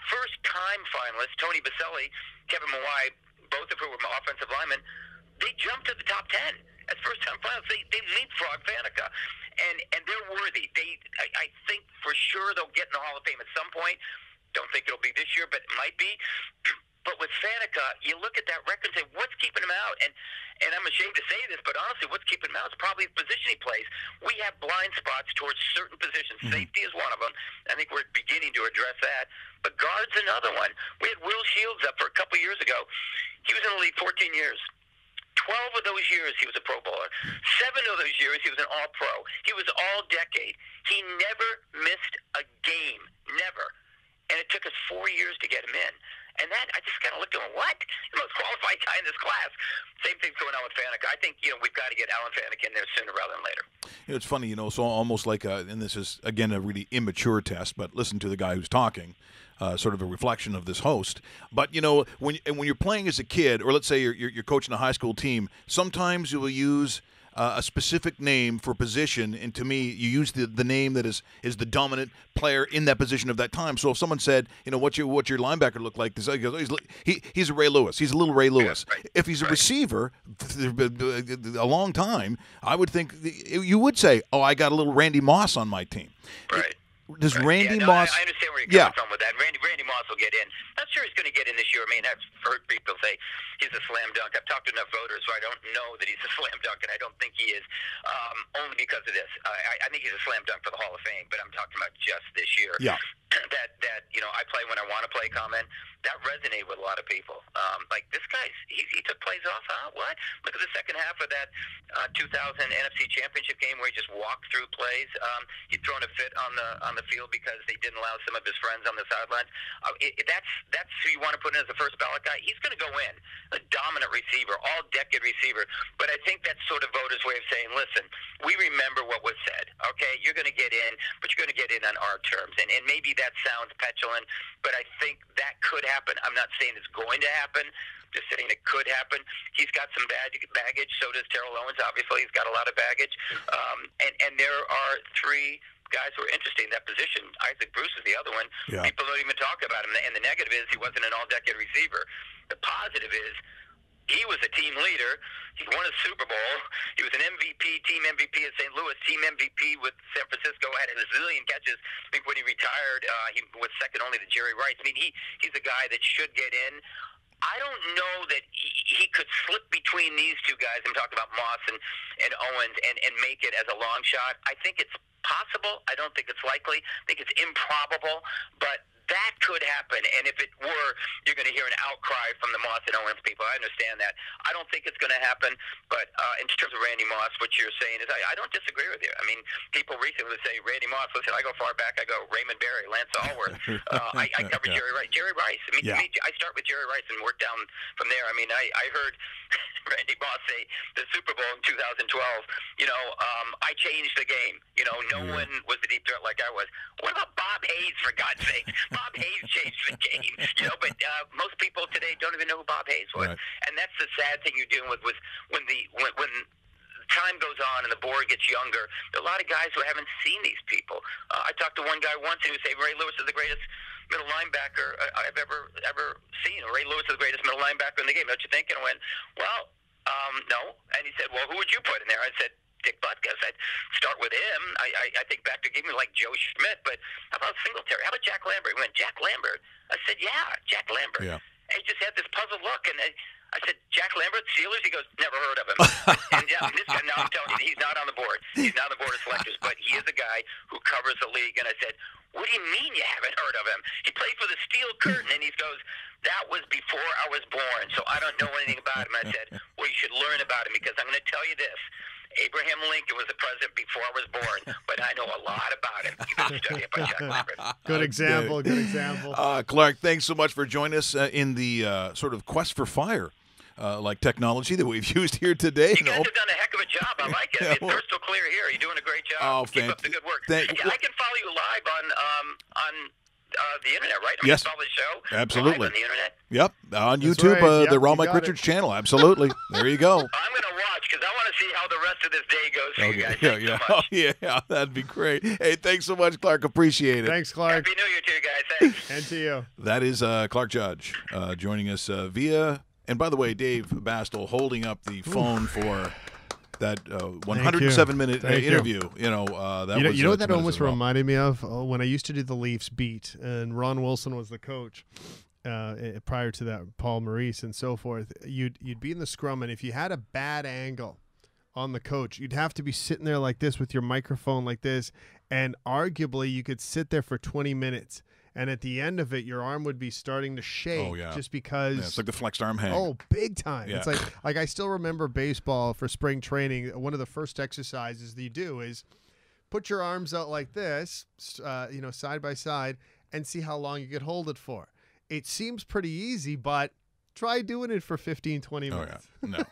first-time finalists, Tony Baselli, Kevin Mawai, both of whom were offensive linemen. They jumped to the top 10 as first-time finalists. They leapfrogged Faneca, and they're worthy. I think for sure they'll get in the Hall of Fame at some point. Don't think it'll be this year, but it might be. But with Faneca, you look at that record and say, what's keeping him out? And I'm ashamed to say this, but honestly, what's keeping him out is probably the position he plays. We have blind spots towards certain positions. Safety is one of them. I think we're beginning to address that. But guard's another one. We had Will Shields up for a couple years ago. He was in the league 14 years. 12 of those years, he was a Pro Bowler. 7 of those years, he was an All-Pro. He was All-Decade. He never missed a game. Never. And it took us 4 years to get him in. And that, I just kind of looked at him, what? The most qualified guy in this class. Same thing's going on with Faneca. I think, we've got to get Alan Faneca in there sooner rather than later. It's funny, so almost like, and this is, again, a really immature test, but listen to the guy who's talking, sort of a reflection of this host. But, when you're playing as a kid, or let's say you're coaching a high school team, sometimes you will use a specific name for position, and to me, you use the name that is the dominant player in that position of that time. So if someone said, what's your linebacker look like? He's a Ray Lewis. He's a little Ray Lewis. Yeah, right. If he's a receiver, a long time, I would think you would say, oh, I got a little Randy Moss on my team. Right. Does Randy Moss? Moss? I understand where you're coming from with that. Randy Moss will get in. Not sure he's going to get in this year. I mean, I've heard people say he's a slam dunk. I've talked to enough voters, so I don't know that he's a slam dunk, and I don't think he is, only because of this. I think he's a slam dunk for the Hall of Fame, but I'm talking about just this year. Yeah. That I play when I want to play comment, that resonated with a lot of people. Like, this guy's, he took plays off, huh? What? Look at the second half of that 2000 NFC Championship game where he just walked through plays. He'd thrown a fit on the field because they didn't allow some of his friends on the sidelines. That's who you want to put in as the first ballot guy. He's going to go in, a dominant receiver, all-decade receiver. But I think that's sort of voters' way of saying, listen, we remember what was said, okay? You're going to get in, but you're going to get in on our terms. And maybe that sounds petulant, but I think that could happen. I'm not saying it's going to happen, just saying it could happen. He's got some baggage. So does Terrell Owens. Obviously, he's got a lot of baggage. And there are 3 guys who are interesting in that position. Isaac Bruce is the other one. Yeah. People don't even talk about him. And the negative is he wasn't an all-decade receiver. The positive is he was a team leader. He won a Super Bowl. He was an MVP, team MVP at St. Louis, team MVP with San Francisco, had a zillion catches. I think when he retired, he was second only to Jerry Rice. I mean, he's a guy that should get in. I don't know that he could slip between these 2 guys. I'm talking about Moss and Owens and make it as a long shot. I think it's possible. I don't think it's likely. I think it's improbable, but that could happen. And if it were, you're going to hear an outcry from the Moss and Owens people. I understand that. I don't think it's going to happen. But in terms of Randy Moss, what you're saying is I don't disagree with you. I mean, people recently would say Randy Moss. Listen, I go far back. I go Raymond Berry, Lance Allworth. I cover Jerry Rice. Jerry Rice. I mean, to me, I start with Jerry Rice and work down from there. I mean, I heard Randy Moss say the Super Bowl in 2012, I changed the game. No one was a deep threat like I was. What about Bob Hayes, for God's sake? Bob Hayes changed the game. But most people today don't even know who Bob Hayes was. Right. And that's the sad thing you're dealing with when time goes on and the board gets younger. There are a lot of guys who haven't seen these people. I talked to one guy once and he was saying Ray Lewis is the greatest middle linebacker I've ever seen. Ray Lewis is the greatest middle linebacker in the game. Don't you think? And I went, well, no. And he said, well, who would you put in there? I said, Dick Butkus. I'd start with him. I think back to giving me like Joe Schmidt, but how about Singletary? How about Jack Lambert? He went, Jack Lambert? I said, yeah, Jack Lambert. Yeah. And he just had this puzzled look, and I said, Jack Lambert, Steelers? He goes, never heard of him. And this guy, now I'm telling you, he's not on the board. He's not on the board of selectors, but he is a guy who covers the league. And I said, what do you mean you haven't heard of him? He played for the Steel Curtain, and he goes, that was before I was born, so I don't know anything about him. I said, well, you should learn about him, because I'm going to tell you this. Abraham Lincoln was the president before I was born, but I know a lot about him. You can study it by Jack Lambert. Good example. Good example. Clark, thanks so much for joining us in the sort of quest for fire. Like technology that we've used here today. You guys have done a heck of a job. I like it. It's crystal clear here. You're doing a great job. Oh, Keep up the good work. I can follow you live on the internet, right? Yes. Follow the show. Absolutely. Live on the internet. Yep. On YouTube, right. the Raw Mike Richards channel. Absolutely. There you go. I'm going to watch because I want to see how the rest of this day goes for you guys. Thanks so much. Oh, yeah. That'd be great. Hey, thanks so much, Clark. Appreciate it. Thanks, Clark. Happy New Year to you guys. Thanks. And to you. That is Clark Judge joining us via. And by the way, Dave Bastel holding up the phone for that 107-minute interview. You know what that almost reminded me of? When I used to do the Leafs beat, and Ron Wilson was the coach. Prior to that, Paul Maurice and so forth. You'd be in the scrum, and if you had a bad angle on the coach, you'd have to be sitting there like this with your microphone like this, and arguably you could sit there for 20 minutes. And at the end of it, your arm would be starting to shake just because. Yeah, it's like the flexed arm hang. Oh, big time. Yeah. It's like I still remember baseball for spring training. One of the first exercises that you do is put your arms out like this, side by side, and see how long you could hold it for. It seems pretty easy, but try doing it for 15, 20 minutes. Oh, yeah. No.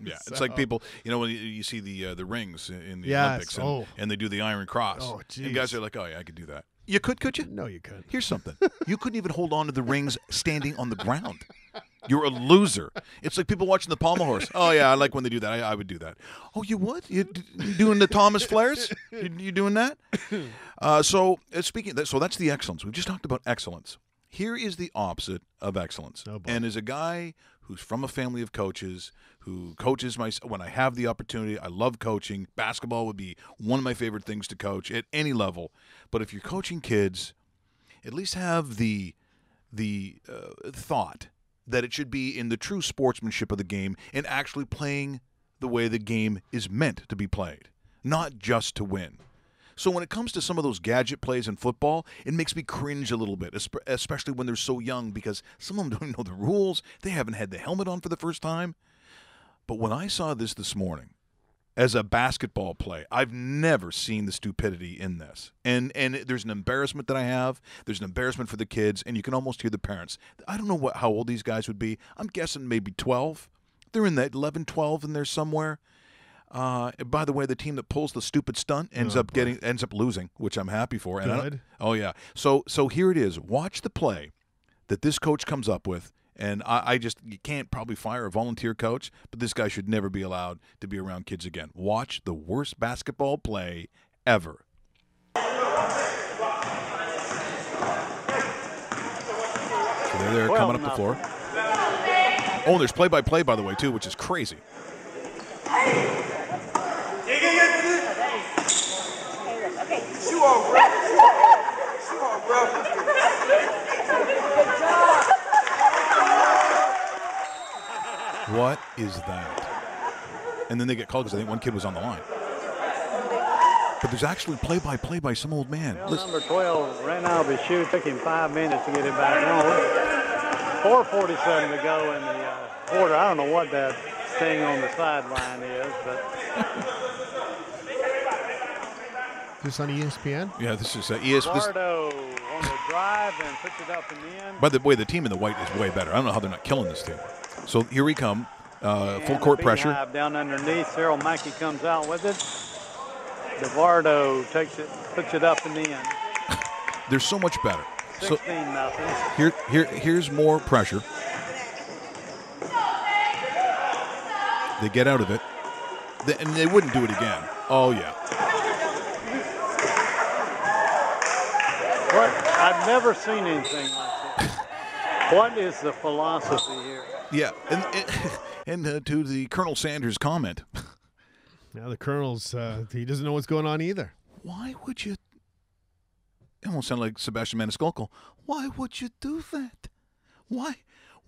Yeah, it's like people, when you see the rings in the Olympics and they do the Iron Cross. Oh, geez. And guys are like, oh, yeah, I could do that. You could you? No, you couldn't. Here's something. You couldn't even hold on to the rings standing on the ground. You're a loser. It's like people watching the pommel horse. Oh, yeah, I like when they do that. I would do that. Oh, you would? You doing the Thomas Flares? You doing that? So speaking of that, so that's the excellence. We've just talked about excellence. Here is the opposite of excellence. Oh, and as a guy who's from a family of coaches, who coaches when I have the opportunity, I love coaching. Basketball would be one of my favorite things to coach at any level. But if you're coaching kids, at least have the thought that it should be in the true sportsmanship of the game and actually playing the way the game is meant to be played, not just to win. So when it comes to some of those gadget plays in football, it makes me cringe a little bit, especially when they're so young, because some of them don't know the rules. They haven't had the helmet on for the first time. But when I saw this morning as a basketball play, I've never seen the stupidity in this. And there's an embarrassment that I have. There's an embarrassment for the kids, and you can almost hear the parents. I don't know how old these guys would be. I'm guessing maybe 12. They're in that 11, 12 in there somewhere. By the way, the team that pulls the stupid stunt ends up losing, which I'm happy for. And oh yeah. So here it is. Watch the play that this coach comes up with, and you can't probably fire a volunteer coach, but this guy should never be allowed to be around kids again. Watch the worst basketball play ever. So they're coming up the floor. Oh, there's play-by-play, by the way, too, which is crazy. Shoe on, bro. Shoe on, bro. What is that? And then they get called because I think one kid was on the line. But there's actually play-by-play by some old man. Well, number 12 ran out of his shoe. Took him 5 minutes to get it back on. 4:47 to go in the quarter. I don't know what that thing on the sideline is, but... Is this on ESPN? Yeah, this is ESPN. Bardo on the drive and puts it up in the end. By the way, the team in the white is way better. I don't know how they're not killing this team. So here we come. Full court pressure. Down underneath, Cyril Mackey comes out with it. DeVardo takes it, puts it up in the end. They're so much better. 16-0. Here's more pressure. They get out of it, and they wouldn't do it again. Oh yeah. What? I've never seen anything like this. What is the philosophy here? Yeah, and to the Colonel Sanders comment. Now the Colonel's he doesn't know what's going on either. Why would you? It almost sound like Sebastian Maniscalco. Why would you do that? Why?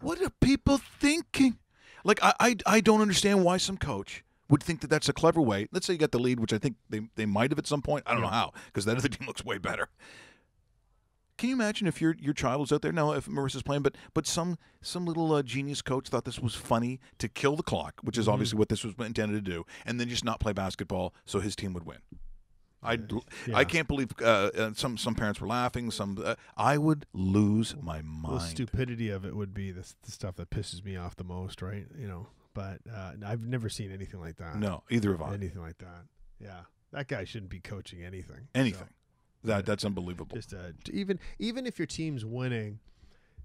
What are people thinking? Like, I don't understand why some coach would think that that's a clever way. Let's say you got the lead, which I think they might have at some point. I don't know how, because that other team looks way better. Can you imagine if your child was out there? No, if Marissa's playing, but some little genius coach thought this was funny to kill the clock, which is obviously what this was intended to do, and then just not play basketball so his team would win. I can't believe some parents were laughing. I would lose my mind. The stupidity of it would be the stuff that pisses me off the most, right? But I've never seen anything like that. No, either have I. Anything like that. Yeah, that guy shouldn't be coaching anything. Anything. So, that's unbelievable. Just even if your team's winning,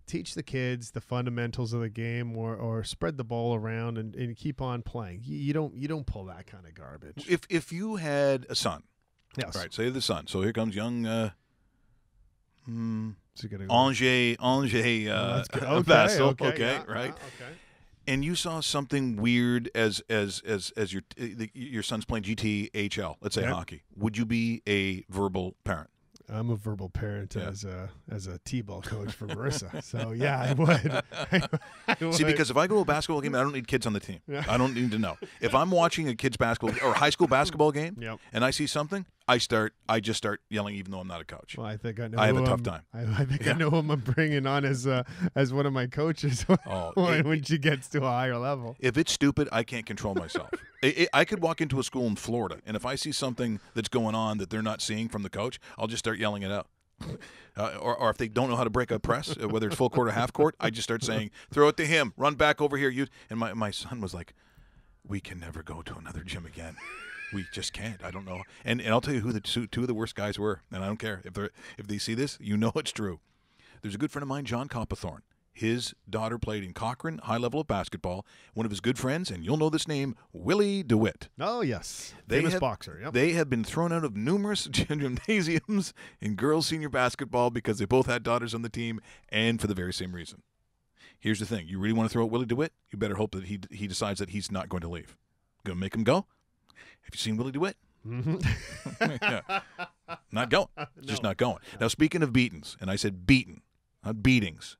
teach the kids the fundamentals of the game, or spread the ball around and keep on playing. You don't pull that kind of garbage. If you had a son. Yes. Right, say the son. So here comes young Angers Vassal. Okay, right. Okay. And you saw something weird as your son's playing GTHL, let's say hockey. Would you be a verbal parent? I'm a verbal parent as a T-ball coach for Marissa. So, yeah, I would. I would. See, because if I go to a basketball game, I don't need kids on the team. Yeah. I don't need to know. If I'm watching a kids' basketball or high school basketball game and I see something, I just start yelling even though I'm not a coach. Well, I think I know. I have a tough time. I think I know who I'm bringing on as one of my coaches when she gets to a higher level. If it's stupid, I can't control myself. I could walk into a school in Florida, and if I see something that's going on that they're not seeing from the coach, I'll just start yelling it out. Or if they don't know how to break a press, whether it's full court or half court, I just start saying, throw it to him, run back over here. And my son was like, we can never go to another gym again. We just can't. I don't know. And I'll tell you who the two of the worst guys were, and I don't care. If they see this, you know it's true. There's a good friend of mine, John Coppathorne. His daughter played in Cochrane, high level of basketball. One of his good friends, and you'll know this name, Willie DeWitt. Oh, yes. Famous boxer. Yep. They have been thrown out of numerous gymnasiums in girls' senior basketball because they both had daughters on the team, and for the very same reason. Here's the thing. You really want to throw out Willie DeWitt? You better hope that he decides that he's not going to leave. Going to make him go? Have you seen Willie DeWitt? Yeah. Not going. Just not going. Now, speaking of beatings, and I said beaten, not beatings,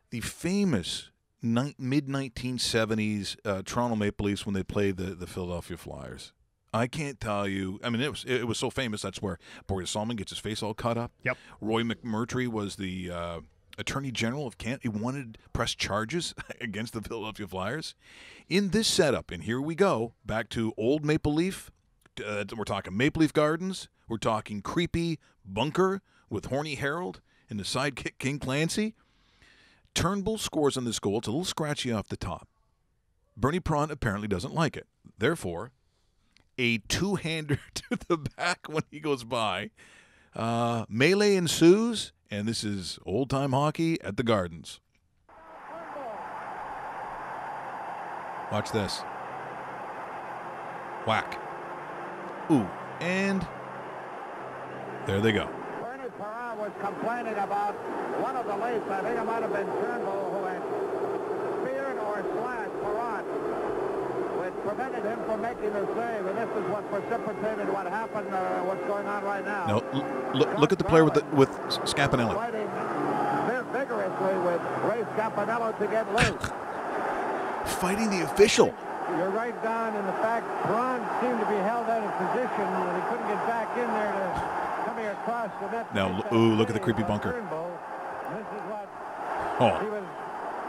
the famous mid-1970s Toronto Maple Leafs when they played the Philadelphia Flyers. I can't tell you. I mean, it was so famous. That's where Boris Salmon gets his face all cut up. Yep. Roy McMurtry was the Attorney General of Canada. He wanted to press charges against the Philadelphia Flyers. In this setup, and here we go, back to old Maple Leaf. We're talking Maple Leaf Gardens. We're talking creepy bunker with Horny Harold and the sidekick King Clancy. Turnbull scores on this goal. It's a little scratchy off the top. Bernie Prawn apparently doesn't like it. Therefore, a two-hander to the back when he goes by. Melee ensues, and this is old-time hockey at the Gardens. Watch this. Whack. Ooh, and there they go. Bernie Parent was complaining about one of the Leafs. I think it might have been Turnbull who had speared or slashed Parent, which prevented him from making the save. And this is what precipitated what happened, what's going on right now. No, look at the player with Scapinelli. Fighting vigorously with Ray Scapinelli to get loose. Fighting the official. You're right, Don, in the fact Braun seemed to be held out of position and he couldn't get back in there to coming across the net. Now, look at the creepy bunker. This is what he was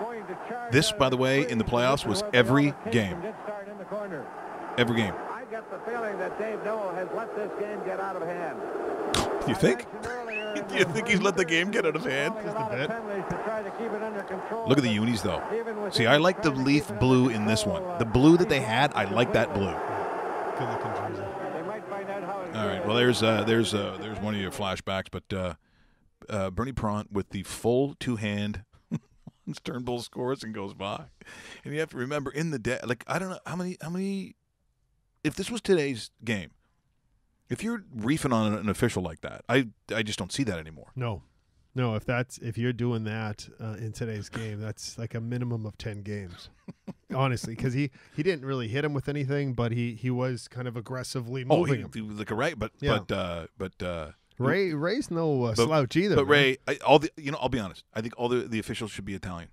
going to charge. This, by the way, in the playoffs was every game. Every game. get the feeling that Dave Noel has let this game get out of hand. Do you think? Do you think he's let the game get out of hand? Look at the unis, though. See, I like the leaf blue in this one. The blue that they had, I like that blue. Good looking jersey. All right. Well, there's one of your flashbacks, but Bernie Pront with the full two-hand Turnbull scores and goes by, and you have to remember in the day, like I don't know how many. If this was today's game, if you're reefing on an official like that, I just don't see that anymore. No, if you're doing that in today's game, that's like a minimum of 10 games. Honestly, because he didn't really hit him with anything, but he was kind of aggressively moving him. He was like a right, but Ray's no slouch either. But Ray, I'll be honest. I think all the officials should be Italian.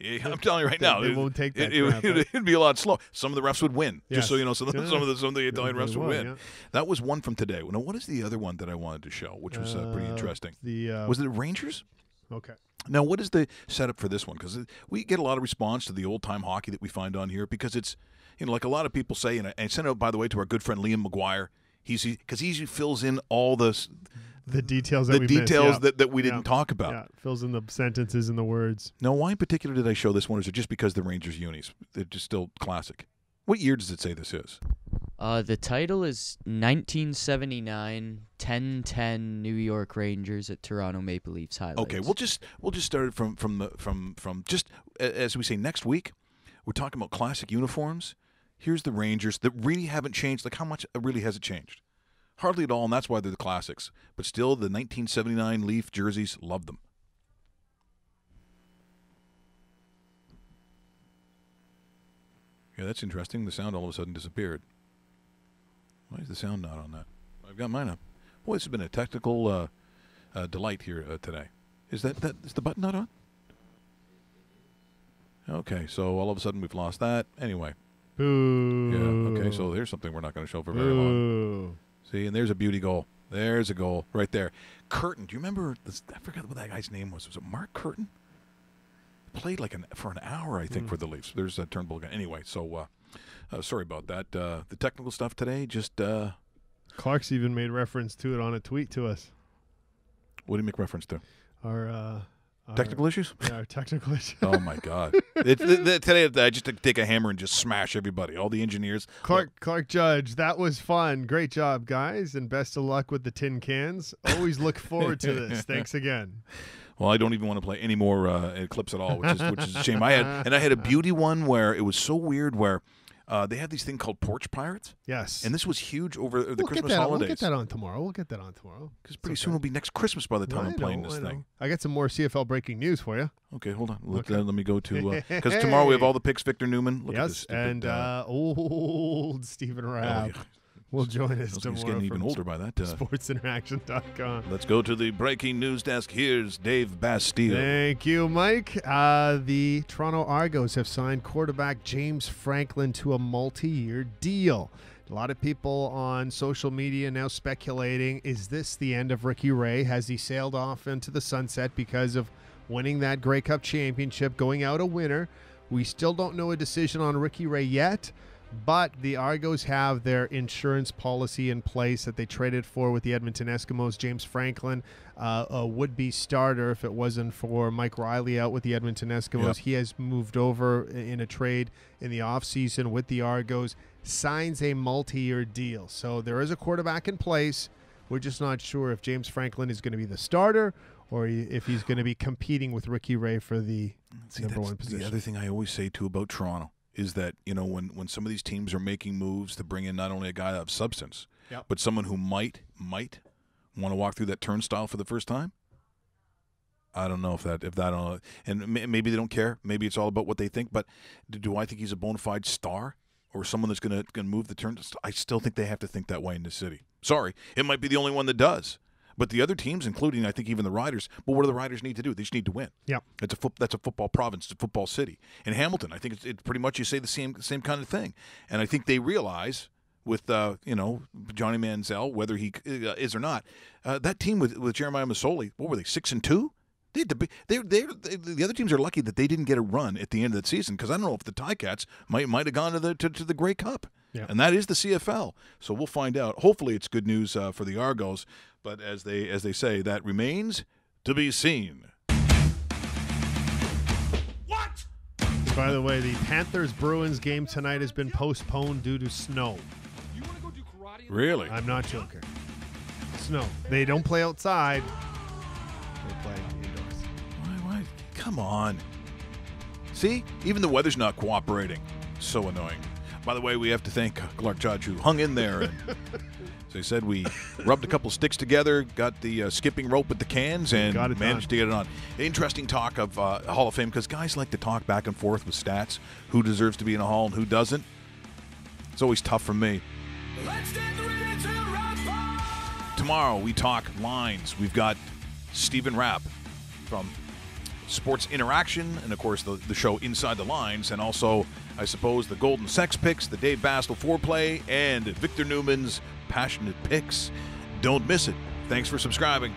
Yeah, I'm telling you right now, they won't take that. It'd be a lot slow. Some of the refs would win, yes. just so you know. Some of the Italian refs would win. Yeah. That was one from today. Now, what is the other one that I wanted to show, which was pretty interesting? Was it Rangers? Okay. Now, what is the setup for this one? Because we get a lot of response to the old-time hockey that we find on here because it's, like a lot of people say, and I sent it out, by the way, to our good friend Liam McGuire. Because he usually fills in all the details that we didn't talk about. Yeah, fills in the sentences and the words. Now, why in particular did I show this one? Is it just because the Rangers unis? They're just still classic. What year does it say this is? The title is 1979 10-10 New York Rangers at Toronto Maple Leafs highlights. Okay, we'll just start it from just as we say next week. We're talking about classic uniforms. Here's the Rangers that really haven't changed. Like, how much really has it changed? Hardly at all, and that's why they're the classics. But still, the 1979 Leaf jerseys, love them. Yeah, that's interesting. The sound all of a sudden disappeared. Why is the sound not on that? I've got mine up. Boy, this has been a technical delight here today. Is the button not on? Okay, so all of a sudden we've lost that. Anyway. Boo. Yeah, okay, so there's something we're not going to show for very long. See, and there's a beauty goal. There's a goal right there. Curtin, do you remember this? I forgot what that guy's name was. Was it Mark Curtin? Played for an hour, I think, for the Leafs. There's a Turnbull guy. Anyway, so sorry about that. The technical stuff today, just... Clark's even made reference to it on a tweet to us. What do you make reference to? Our technical issues? Yeah, our technical issues. Oh, my God. Today, I just take a hammer and just smash everybody, all the engineers. Clark Judge, that was fun. Great job, guys, and best of luck with the tin cans. Always look forward to this. Thanks again. Well, I don't even want to play any more clips at all, which is a shame. I had a beauty one where it was so weird where they had this thing called Porch Pirates. Yes. And this was huge over the Christmas holidays. We'll get that on tomorrow. Because pretty soon it'll be next Christmas by the time I'm playing this thing. I got some more CFL breaking news for you. Okay, hold on. Let me go to because tomorrow we have all the picks. Victor Newman. Look at this and old Stephen Rabb will join us tomorrow. He's getting even older by that. SportsInteraction.com. Let's go to the breaking news desk. Here's Dave Bastille. Thank you, Mike. The Toronto Argos have signed quarterback James Franklin to a multi-year deal. A lot of people on social media now speculating, is this the end of Ricky Ray? Has he sailed off into the sunset because of winning that Grey Cup championship, going out a winner? We still don't know a decision on Ricky Ray yet, but the Argos have their insurance policy in place that they traded for with the Edmonton Eskimos. James Franklin, a would-be starter if it wasn't for Mike Riley out with the Edmonton Eskimos. Yep. He has moved over in a trade in the offseason with the Argos, signs a multi-year deal. So there is a quarterback in place. We're just not sure if James Franklin is going to be the starter or if he's going to be competing with Ricky Ray for the number one position. The other thing I always say, too, about Toronto is that, when some of these teams are making moves to bring in not only a guy of substance, but someone who might want to walk through that turnstile for the first time. I don't know if that and maybe they don't care. Maybe it's all about what they think. But do I think he's a bona fide star or someone that's going to move the turnstile? I still think they have to think that way in this city. Sorry, it might be the only one that does. But the other teams, including I think even the Riders, well, what do the Riders need to do? They just need to win. Yeah, that's a football province, it's a football city. In Hamilton, I think it's pretty much you say the same kind of thing. And I think they realize with Johnny Manziel, whether he is or not, that team with Jeremiah Masoli, what were they, 6-2? The other teams are lucky that they didn't get a run at the end of the season, because I don't know if the Ticats might have gone to the Grey Cup, and that is the CFL. So we'll find out. Hopefully, it's good news for the Argos, but as they say, that remains to be seen. What? By the way, the Panthers-Bruins game tonight has been postponed due to snow. You want to go do karate? Really? I'm not joking. Snow. They don't play outside. They play indoors. Why? Come on. See? Even the weather's not cooperating. So annoying. By the way, we have to thank Clark Judge, who hung in there. And, as I said, we rubbed a couple sticks together, got the skipping rope with the cans, and managed to get it on. Interesting talk of Hall of Fame, because guys like to talk back and forth with stats, who deserves to be in a Hall and who doesn't. It's always tough for me. Tomorrow, we talk lines. We've got Stephen Rapp from Sports Interaction, and, of course, the show Inside the Lines, and also, I suppose, the Golden Sex Picks, the Dave Bastel Foreplay, and Victor Newman's Passionate Picks. Don't miss it. Thanks for subscribing.